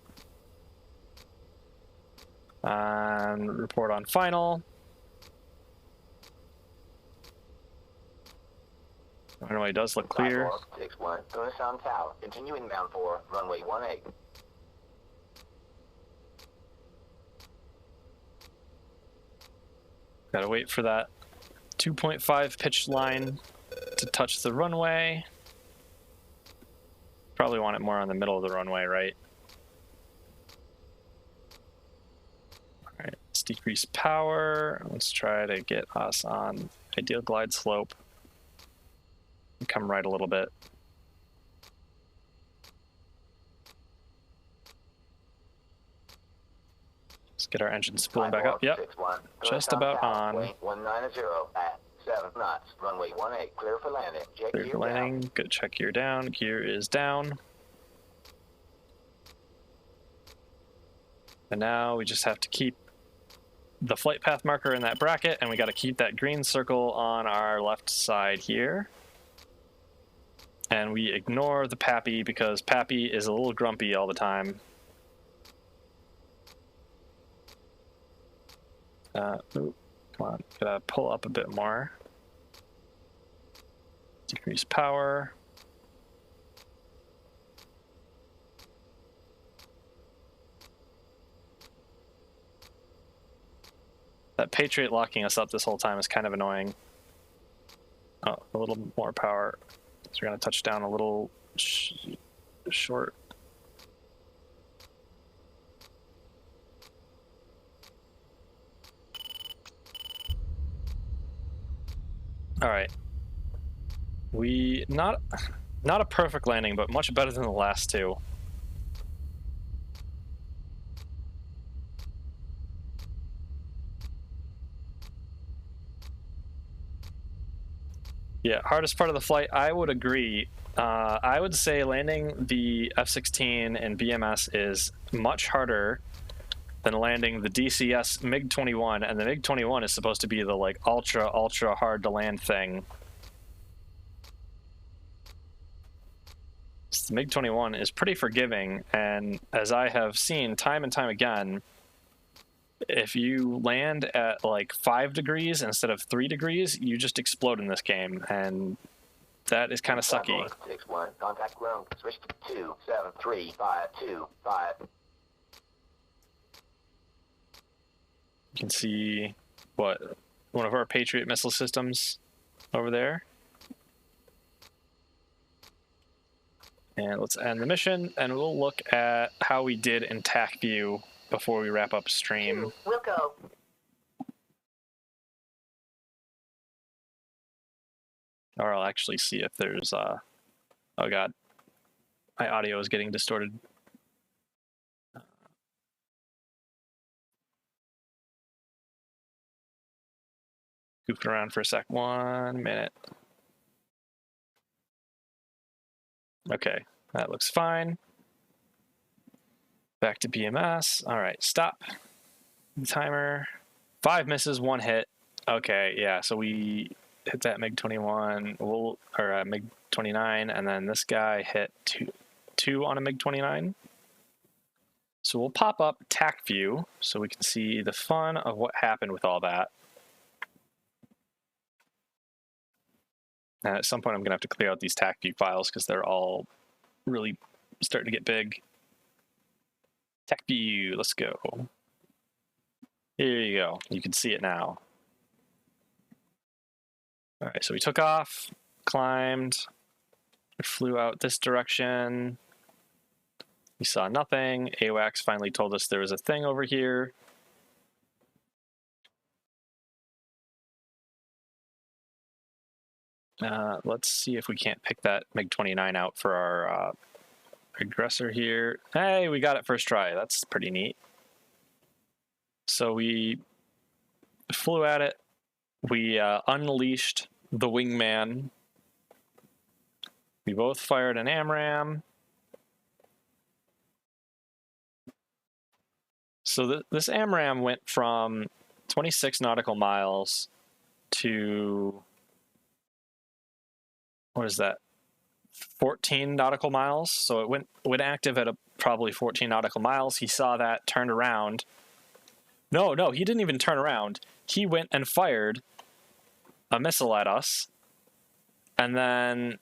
And report on final. Runway does look clear. 61, Gunasan Tower. Continue inbound for runway 18. Gotta wait for that 2.5 pitch line to touch the runway. Probably want it more on the middle of the runway, right? Alright, let's decrease power. Let's try to get us on ideal glide slope. Come right a little bit. Let's get our engine spooling back up. Yep, 61, just Gunasan about Tower, on. Wing 190 at 7 knots. Runway 18, clear for landing. Jet Clear gear for down. landing. Good, check gear down. Gear is down. And now we just have to keep the flight path marker in that bracket, and we got to keep that green circle on our left side here. And we ignore the Pappy because Pappy is a little grumpy all the time. Ooh, come on, gotta pull up a bit more. Decrease power. That Patriot locking us up this whole time is kind of annoying. Oh, a little more power. So we're gonna touch down a little short. All right. We not a perfect landing, but much better than the last two. Yeah, hardest part of the flight, I would agree. I would say landing the F-16 and BMS is much harder than landing the DCS MiG-21, and the MiG-21 is supposed to be the like ultra hard to land thing. So the MiG-21 is pretty forgiving, and as I have seen time and time again, if you land at like 5 degrees instead of 3 degrees, you just explode in this game, and that is kind of sucky. 61, contact ground. Switch to 2732525. You can see what one of our Patriot missile systems over there. And let's end the mission, and we'll look at how we did in TAC view before we wrap up stream. We'll go. Or I'll actually see if there's oh god, my audio is getting distorted. Goofing around for a sec. 1 minute. Okay, that looks fine. Back to BMS. All right, stop the timer. 5 misses, 1 hit. Okay, yeah, so we hit that MiG-21, or MiG-29, and then this guy hit two on a MiG-29. So we'll pop up TAC view so we can see the fun of what happened with all that. And at some point, I'm going to have to clear out these TAC view files because they're all really starting to get big. TAC view, let's go. Here you go. You can see it now. All right, so we took off, climbed, flew out this direction. We saw nothing. AWACS finally told us there was a thing over here. Let's see if we can't pick that MiG-29 out for our aggressor here. Hey, we got it first try. That's pretty neat. So we flew at it. We unleashed the wingman. We both fired an AMRAAM. So this AMRAAM went from 26 nautical miles to, what is that, 14 nautical miles. So it went active at probably 14 nautical miles. He saw that, turned around. No, he didn't even turn around. He went and fired a missile at us, and then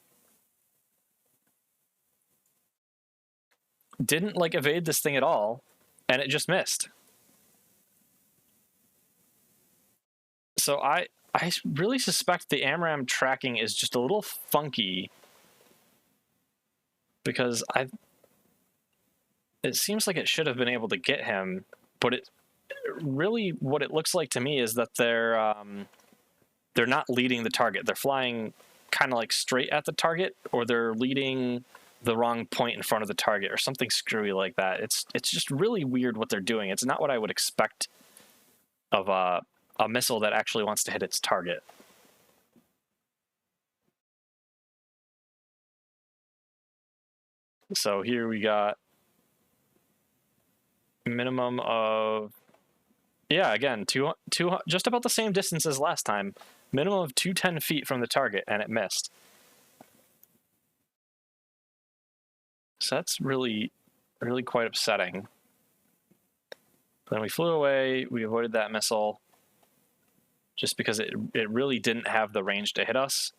didn't like evade this thing at all, and it just missed. So I really suspect the AMRAAM tracking is just a little funky, because it seems like it should have been able to get him, but it really, what it looks like to me is that they're not leading the target. They're flying kind of like straight at the target, or they're leading the wrong point in front of the target, or something screwy like that. It's just really weird what they're doing. It's not what I would expect of a missile that actually wants to hit its target. So here we got minimum of, yeah, again, two, just about the same distance as last time. Minimum of 210 feet from the target, and it missed. So that's really, really quite upsetting. Then we flew away. We avoided that missile just because it really didn't have the range to hit us,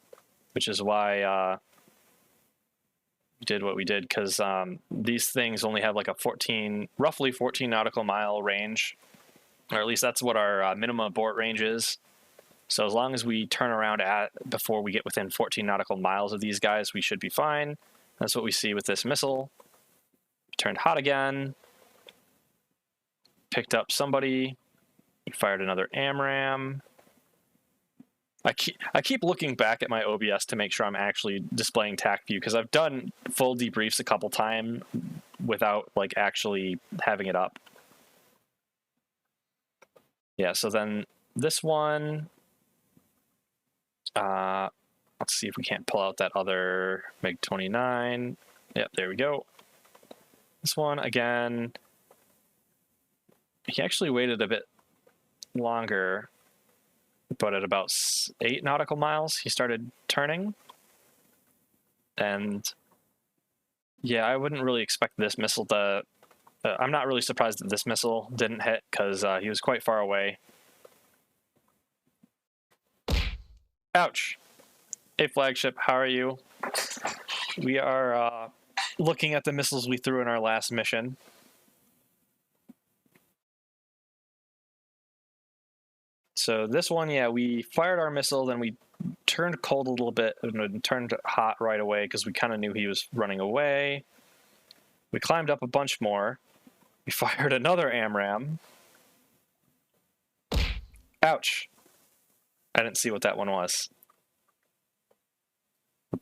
which is why we did what we did, because these things only have like a roughly 14 nautical mile range, or at least that's what our minimum abort range is. So as long as we turn around before we get within 14 nautical miles of these guys, we should be fine. That's what we see with this missile. Turned hot again. Picked up somebody. Fired another AMRAAM. I keep looking back at my OBS to make sure I'm actually displaying TAC view, because I've done full debriefs a couple times without like actually having it up. Yeah, so then this one, let's see if we can't pull out that other MiG-29. Yep, there we go. This one, again, he actually waited a bit longer, but at about 8 nautical miles, he started turning. And yeah, I wouldn't really expect this missile to... I'm not really surprised that this missile didn't hit, because he was quite far away. Ouch. Hey, Flagship, how are you? We are looking at the missiles we threw in our last mission. So this one, yeah, we fired our missile, then we turned cold a little bit and turned hot right away because we kind of knew he was running away. We climbed up a bunch more. We fired another AMRAAM. Ouch. I didn't see what that one was.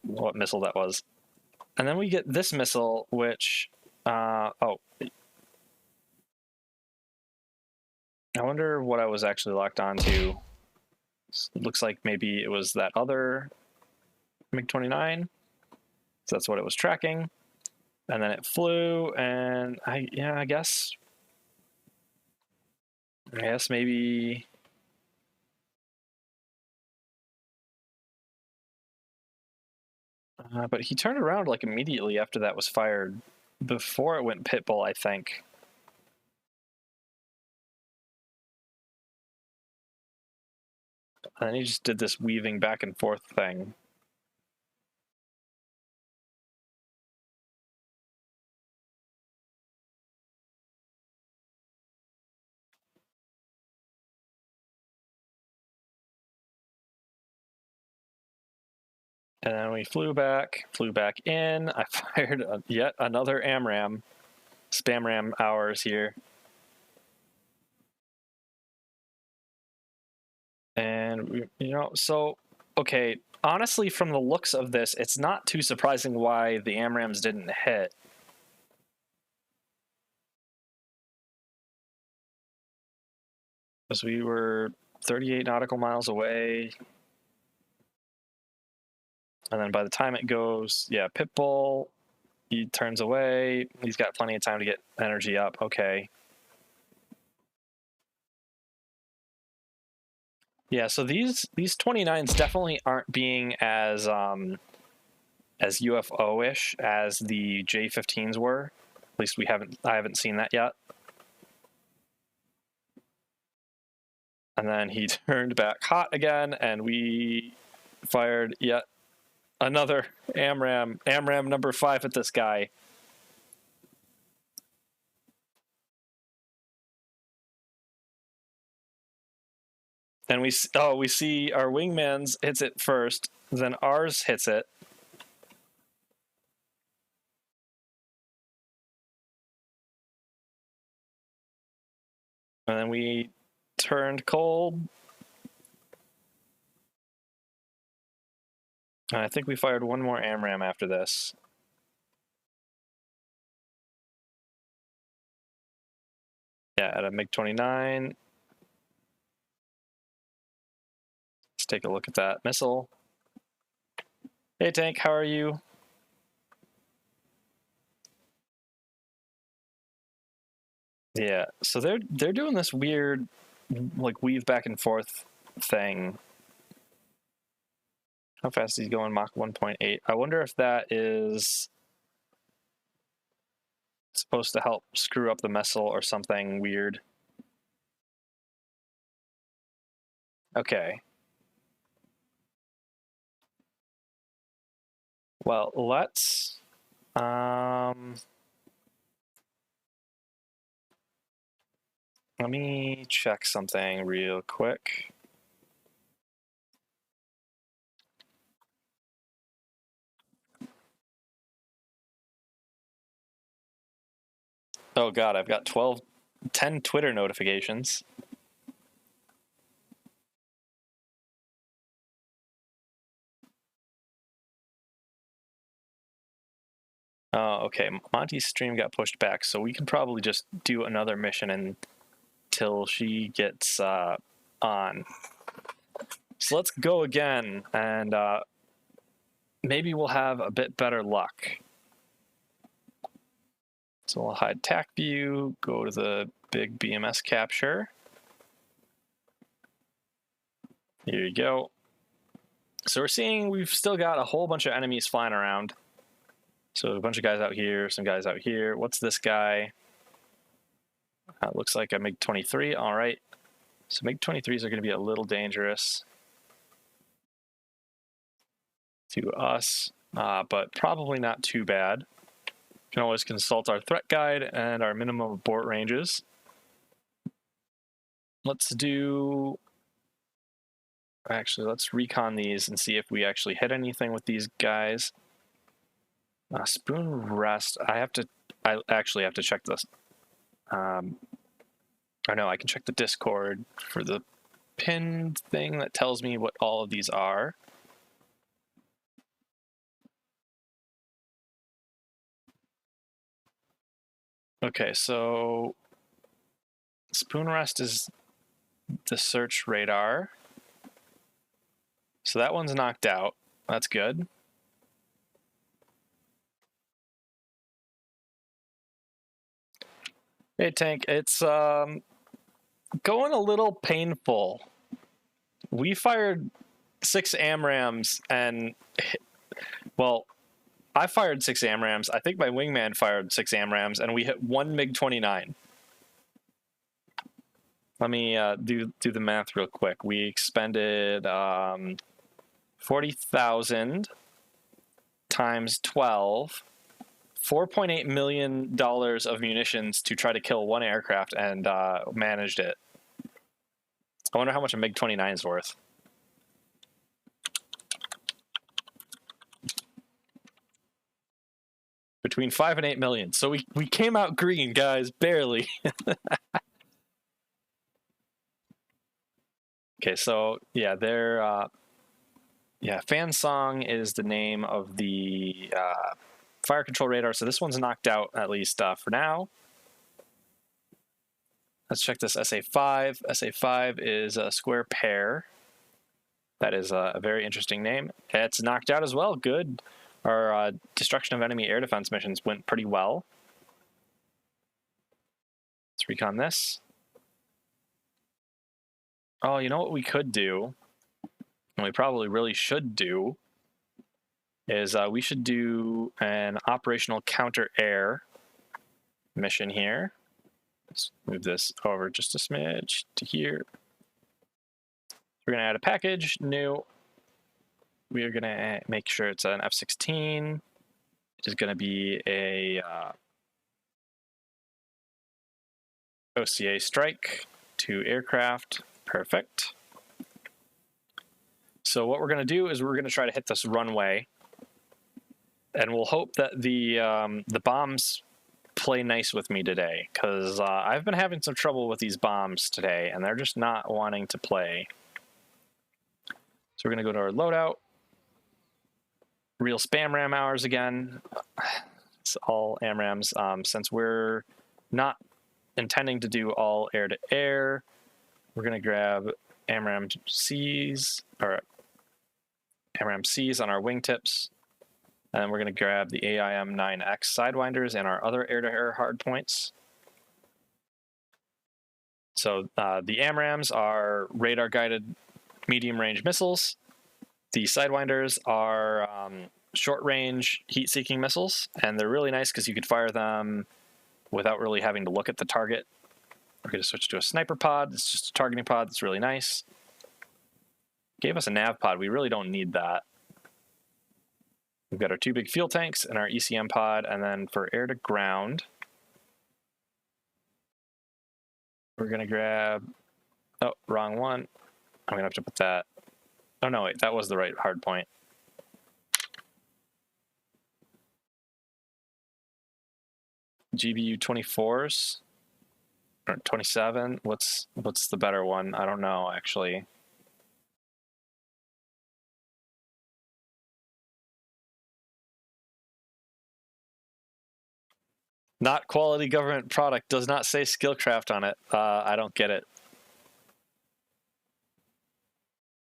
What missile that was. And then we get this missile, which... oh. I wonder what I was actually locked onto. It looks like maybe it was that other MiG-29. So that's what it was tracking. And then it flew, and I guess maybe... but he turned around like immediately after that was fired, before it went pitbull, I think. And then he just did this weaving back and forth thing. And then we flew back in. I fired yet another AMRAM, spam ram hours here. And, so, okay, honestly, from the looks of this, it's not too surprising why the AMRAMs didn't hit. Because we were 38 nautical miles away. And then by the time it goes, yeah, Pitbull, he turns away. He's got plenty of time to get energy up. Okay. Yeah, so these 29s definitely aren't being as UFO-ish as the J-15s were. At least I haven't seen that yet. And then he turned back hot again, and we fired yet another AMRAM number 5 at this guy. And we see our wingman's hits it first, then ours hits it. And then we turned cold. And I think we fired one more AMRAM after this. Yeah, at a MiG-29. Let's take a look at that missile. Hey, tank, how are you? Yeah, so they're doing this weird, like, weave back and forth thing. How fast is he going? Mach 1.8. I wonder if that is supposed to help screw up the missile or something weird. Okay. Well, let's let me check something real quick. Oh god, I've got 10 Twitter notifications. Oh, okay. Monty's stream got pushed back, so we can probably just do another mission until she gets on. So let's go again, and maybe we'll have a bit better luck. So we'll hide TAC view, go to the big BMS capture. Here you go. So we're seeing we've still got a whole bunch of enemies flying around. So a bunch of guys out here, some guys out here. What's this guy? Looks like a MiG-23. All right. So MiG-23s are going to be a little dangerous to us, but probably not too bad. You can always consult our threat guide and our minimum abort ranges. Let's recon these and see if we actually hit anything with these guys. Spoon rest. I actually have to check this. I know I can check the Discord for the pinned thing that tells me what all of these are. Okay, so spoon rest is the search radar. So that one's knocked out. That's good. Hey, Tank, it's going a little painful. We fired 6 AMRAMs and, well, I fired 6 AMRAMs. I think my wingman fired 6 AMRAMs, and we hit 1 MiG-29. Let me do the math real quick. We expended 40,000 times 12. $4.8 million of munitions to try to kill 1 aircraft, and managed it. I wonder how much a MiG-29 is worth. Between 5 and 8 million. So we came out green, guys, barely. Okay, so yeah, Fan Song is the name of the fire control radar. So this one's knocked out, at least for now. Let's check this SA5. SA5 is a square pair. That is a very interesting name. It's knocked out as well. Good. Our destruction of enemy air defense missions went pretty well. Let's recon this. Oh, you know what we could do, and we probably really should do, is we should do an operational counter-air mission here. Let's move this over just a smidge to here. We're going to add a package, new. We are going to make sure it's an F-16. It is going to be a OCA strike, 2 aircraft. Perfect. So what we're going to do is we're going to try to hit this runway, and we'll hope that the bombs play nice with me today, because I've been having some trouble with these bombs today, and they're just not wanting to play. So we're going to go to our loadout. Real spam ram hours again. It's all AMRAMs. Since we're not intending to do all air-to-air, we're going to grab AMRAM Cs, or AMRAM Cs on our wingtips. And we're going to grab the AIM-9X Sidewinders and our other air-to-air hardpoints. So the AMRAMs are radar-guided medium-range missiles. The Sidewinders are short-range heat-seeking missiles, and they're really nice because you could fire them without really having to look at the target. We're going to switch to a sniper pod. It's just a targeting pod. That's really nice. Gave us a nav pod. We really don't need that. We've got our 2 big fuel tanks and our ECM pod, and then for air-to-ground, we're going to grab... Oh, wrong one. I'm going to have to put that... Oh, no, wait, that was the right hard point. GBU 24s or 27. What's the better one? I don't know, actually. Not quality government product. Does not say Skillcraft on it. I don't get it.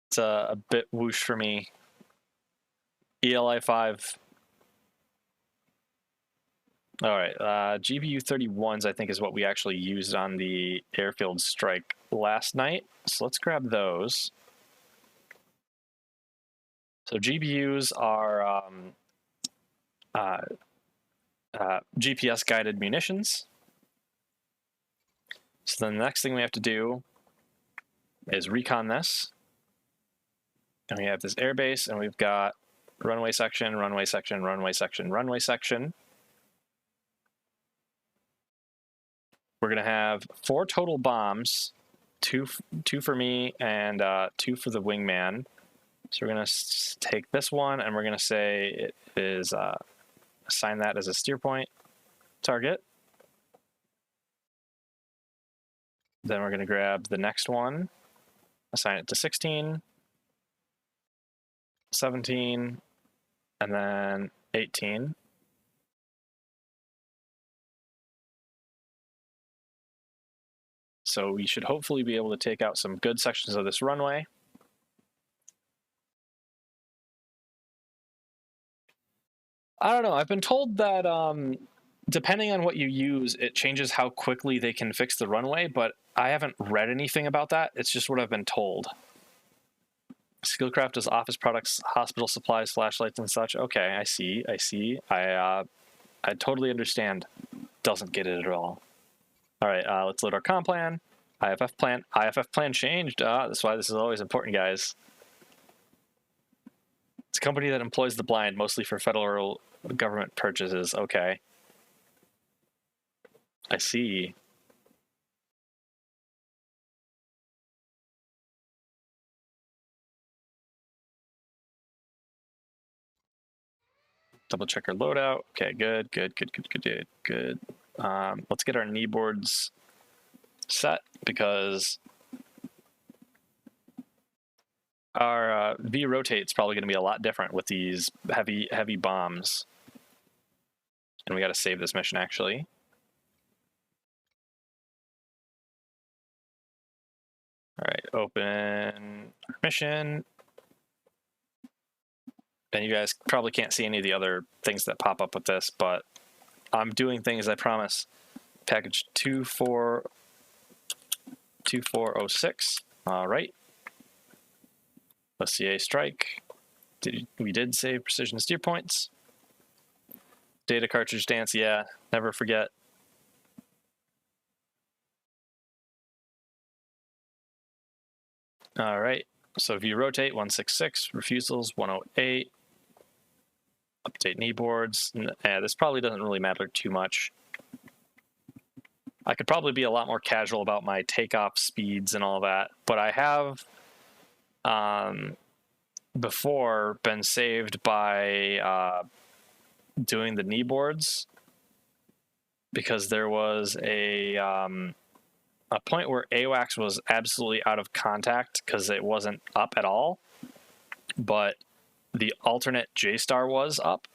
It's a bit whoosh for me. ELI 5. All right, GBU 31s I think is what we actually used on the airfield strike last night. So let's grab those. So GBUs are GPS guided munitions. So then the next thing we have to do is recon this. And we have this airbase, and we've got runway section, runway section, runway section, runway section. We're going to have 4 total bombs, two for me and 2 for the wingman. So we're going to take this one, and we're going to say it is, assign that as a steer point target. Then we're going to grab the next one, assign it to 16, 17, and then 18. So we should hopefully be able to take out some good sections of this runway. I don't know. I've been told that depending on what you use, it changes how quickly they can fix the runway, but I haven't read anything about that. It's just what I've been told. Skillcraft does office products, hospital supplies, flashlights, and such. Okay, I see. I totally understand. Doesn't get it at all. All right, let's load our comm plan. IFF plan. IFF plan changed. That's why this is always important, guys. It's a company that employs the blind, mostly for federal government purchases. Okay. I see. Double check our loadout. Okay, good. Let's get our knee boards set because our V rotate's probably going to be a lot different with these heavy bombs. And we got to save this mission actually. All right, open our mission. And you guys probably can't see any of the other things that pop up with this, but I'm doing things I promise. Package 2406. All right. OCA strike. We did save precision steer points. Data cartridge dance, yeah, never forget. All right, so if you rotate 166, refusals 108, update knee boards. This probably doesn't really matter too much. I could probably be a lot more casual about my takeoff speeds and all that, but I have before been saved by doing the knee boards because there was a point where AWACS was absolutely out of contact because it wasn't up at all, but the alternate JSTAR was up.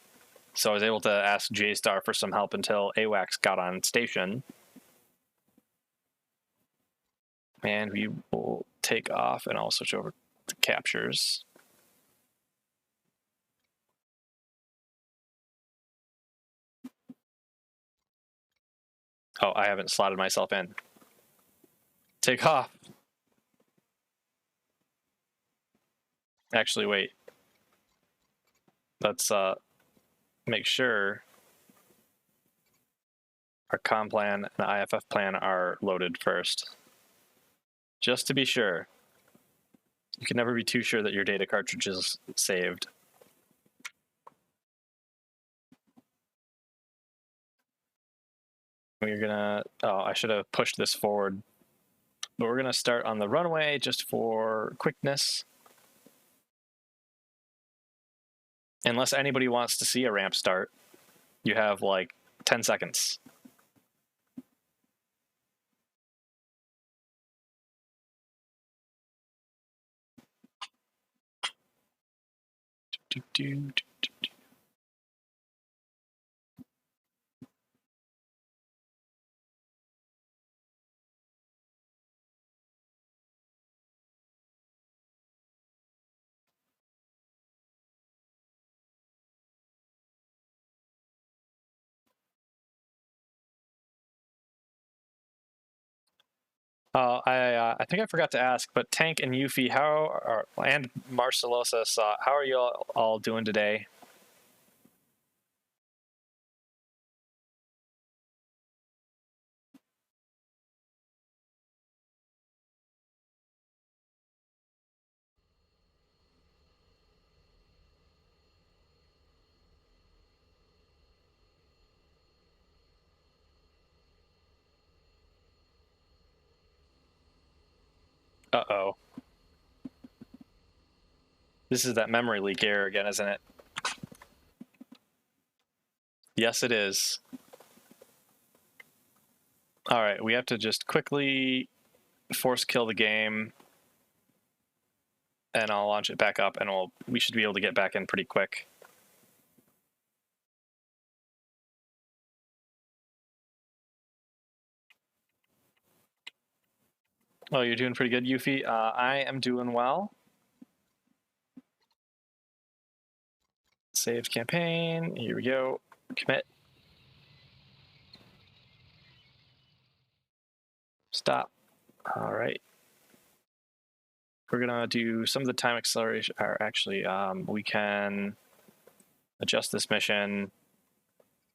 So I was able to ask JSTAR for some help until AWACS got on station. And we will take off and I'll switch over to captures. Oh, I haven't slotted myself in. Take off. Actually, wait. Let's make sure our comm plan and IFF plan are loaded first. Just to be sure. You can never be too sure that your data cartridge is saved. We're gonna, oh, I should have pushed this forward. But we're gonna start on the runway just for quickness. Unless anybody wants to see a ramp start, you have like 10 seconds. I think I forgot to ask, but Tank and Yuffie, and Marcelosas, how are you all doing today? Uh-oh. This is that memory leak error again, isn't it? Yes, it is. All right, we have to just quickly force kill the game, and I'll launch it back up, and we should be able to get back in pretty quick. Oh, you're doing pretty good, Yuffie. I am doing well. Saved campaign. Here we go. Commit. Stop. All right. We're gonna do some of the time acceleration. Or actually, we can adjust this mission,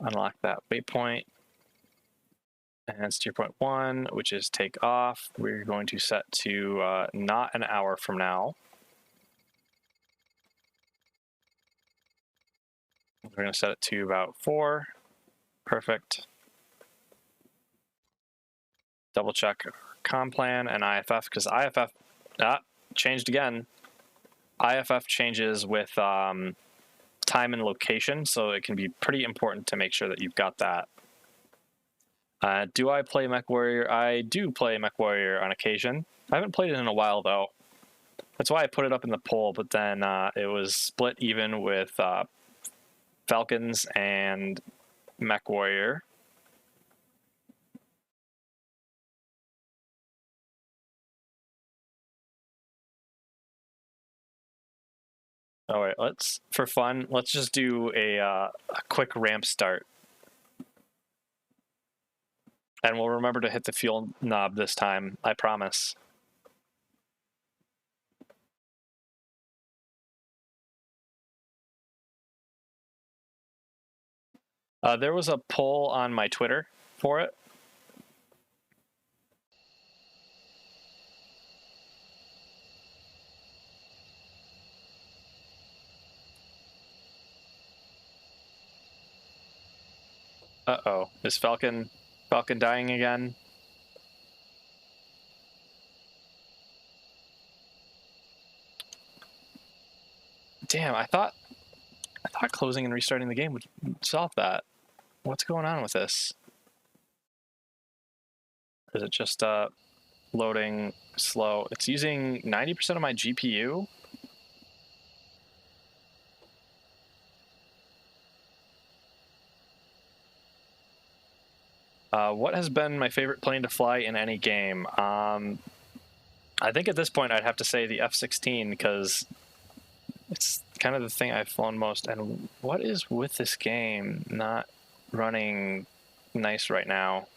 unlock that waypoint, and steer point 1, which is take off. We're going to set to not an hour from now. We're going to set it to about 4. Perfect. Double check comm plan and IFF, because IFF changed again. IFF changes with time time and location, so it can be pretty important to make sure that you've got that. Do I play Mech Warrior? I do play Mech Warrior on occasion. I haven't played it in a while, though. That's why I put it up in the poll, but then it was split even with Falcons and Mech Warrior. All right, for fun, let's just do a quick ramp start. And we'll remember to hit the fuel knob this time, I promise. There was a poll on my Twitter for it. Uh-oh, is Falcon dying again? Damn, I thought closing and restarting the game would solve that. What's going on with this? Is it just loading slow? It's using 90% of my GPU? What has been my favorite plane to fly in any game? I think at this point I'd have to say the F-16 because it's kind of the thing I've flown most. And what is with this game not running nice right now?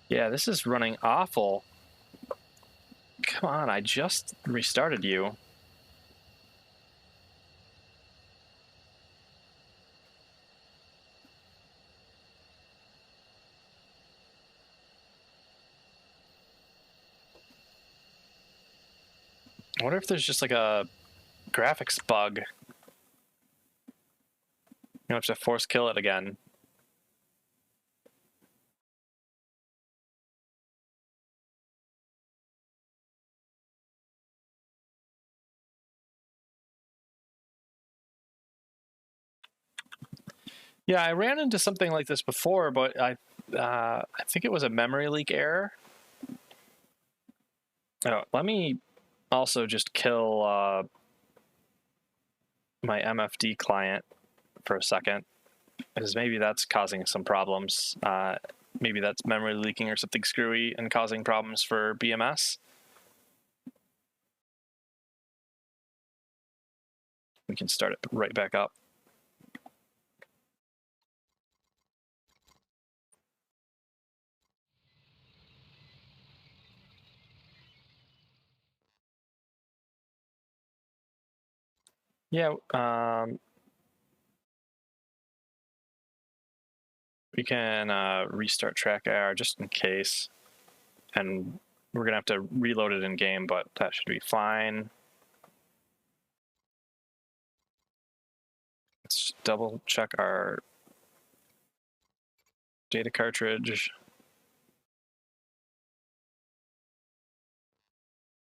Yeah, this is running awful. Come on, I just restarted you. I wonder if there's just like a graphics bug. You have to force kill it again. Yeah, I ran into something like this before, but I think it was a memory leak error. Oh, let me also just kill my MFD client for a second, because maybe that's causing some problems. Maybe that's memory leaking or something screwy and causing problems for BMS. We can start it right back up. Yeah, we can restart track IR just in case, and we're gonna have to reload it in game, but that should be fine. Let's double check our data cartridge.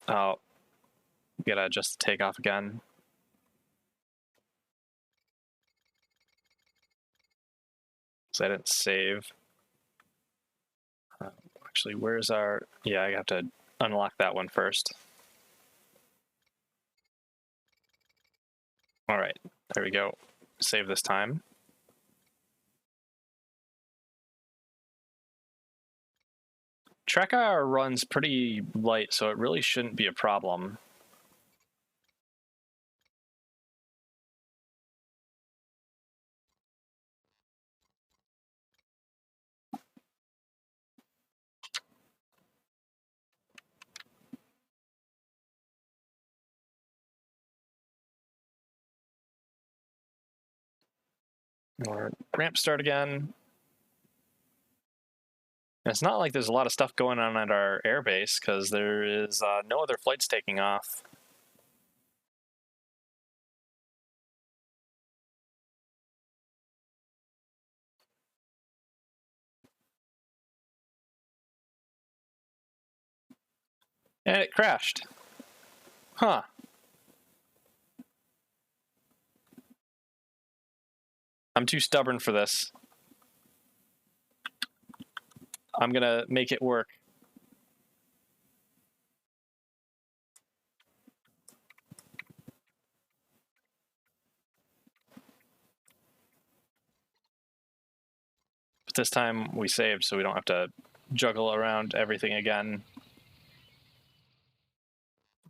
Oh, we gotta adjust the takeoff again. So I didn't save. Actually, where's our... Yeah, I have to unlock that one first. All right, there we go. Save this time. Track IR runs pretty light, so it really shouldn't be a problem. Or ramp start again. And it's not like there's a lot of stuff going on at our airbase because there is no other flights taking off. And it crashed. Huh. I'm too stubborn for this. I'm gonna make it work. But this time we saved, so we don't have to juggle around everything again.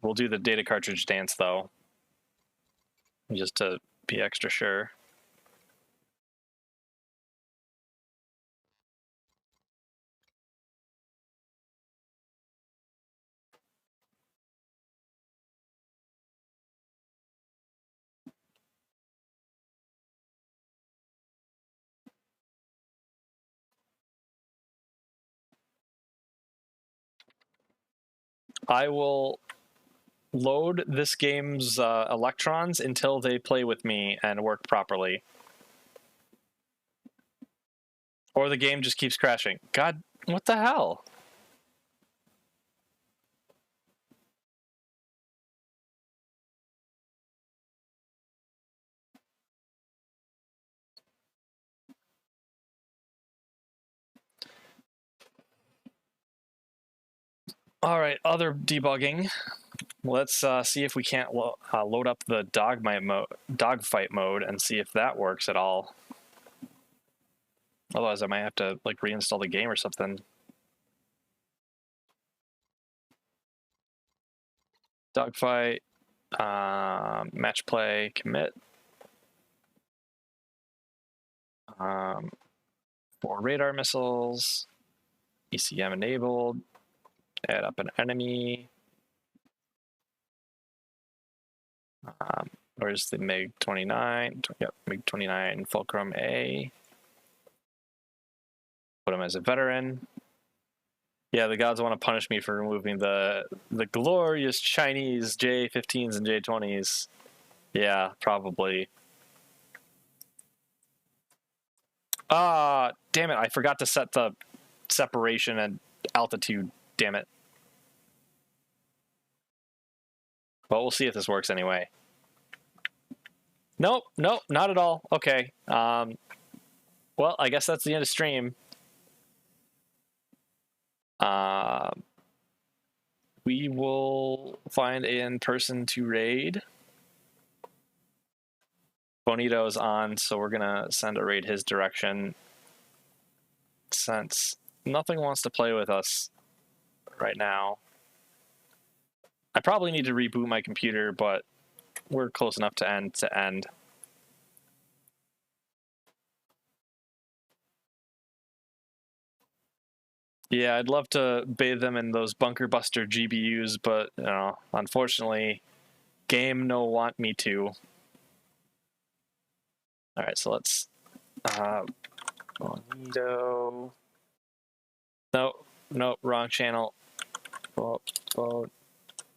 We'll do the data cartridge dance, though, just to be extra sure. I will load this game's electrons until they play with me and work properly. Or the game just keeps crashing. God, what the hell? All right, other debugging. Let's see if we can't load up the dogfight mode and see if that works at all. Otherwise, I might have to like reinstall the game or something. Dogfight, match play, commit. For radar missiles, ECM enabled. Add up an enemy. Where's the MiG-29? Yep, MiG-29 Fulcrum A. Put him as a veteran. Yeah, the gods want to punish me for removing the glorious Chinese J-15s and J-20s. Yeah, probably. Ah, damn it, I forgot to set the separation and altitude, damn it. But we'll see if this works anyway. Nope, nope, not at all. Okay. Well, I guess that's the end of stream. We will find a person to raid. Bonito's on, so we're gonna send a raid his direction. Since nothing wants to play with us right now. I probably need to reboot my computer, but we're close enough to end. Yeah, I'd love to bathe them in those bunker buster GBUs, but you know, unfortunately, game no want me to. All right, so let's Bonito. No, wrong channel.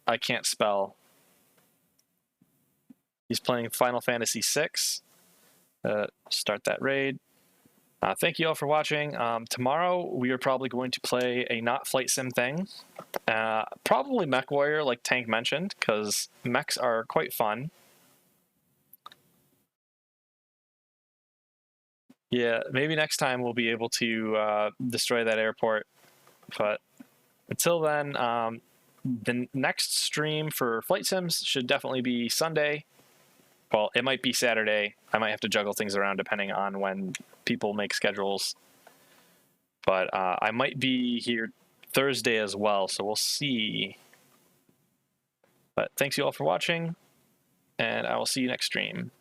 I can't spell. He's playing Final Fantasy VI. Start that raid. Thank you all for watching. Tomorrow we are probably going to play a not flight sim thing. Probably Mech Warrior, like Tank mentioned, because mechs are quite fun. Yeah, maybe next time we'll be able to destroy that airport. But until then, the next stream for flight sims should definitely be Sunday. Well, it might be Saturday. I might have to juggle things around depending on when people make schedules. But I might be here Thursday as well, so we'll see. But thanks you all for watching, and I will see you next stream.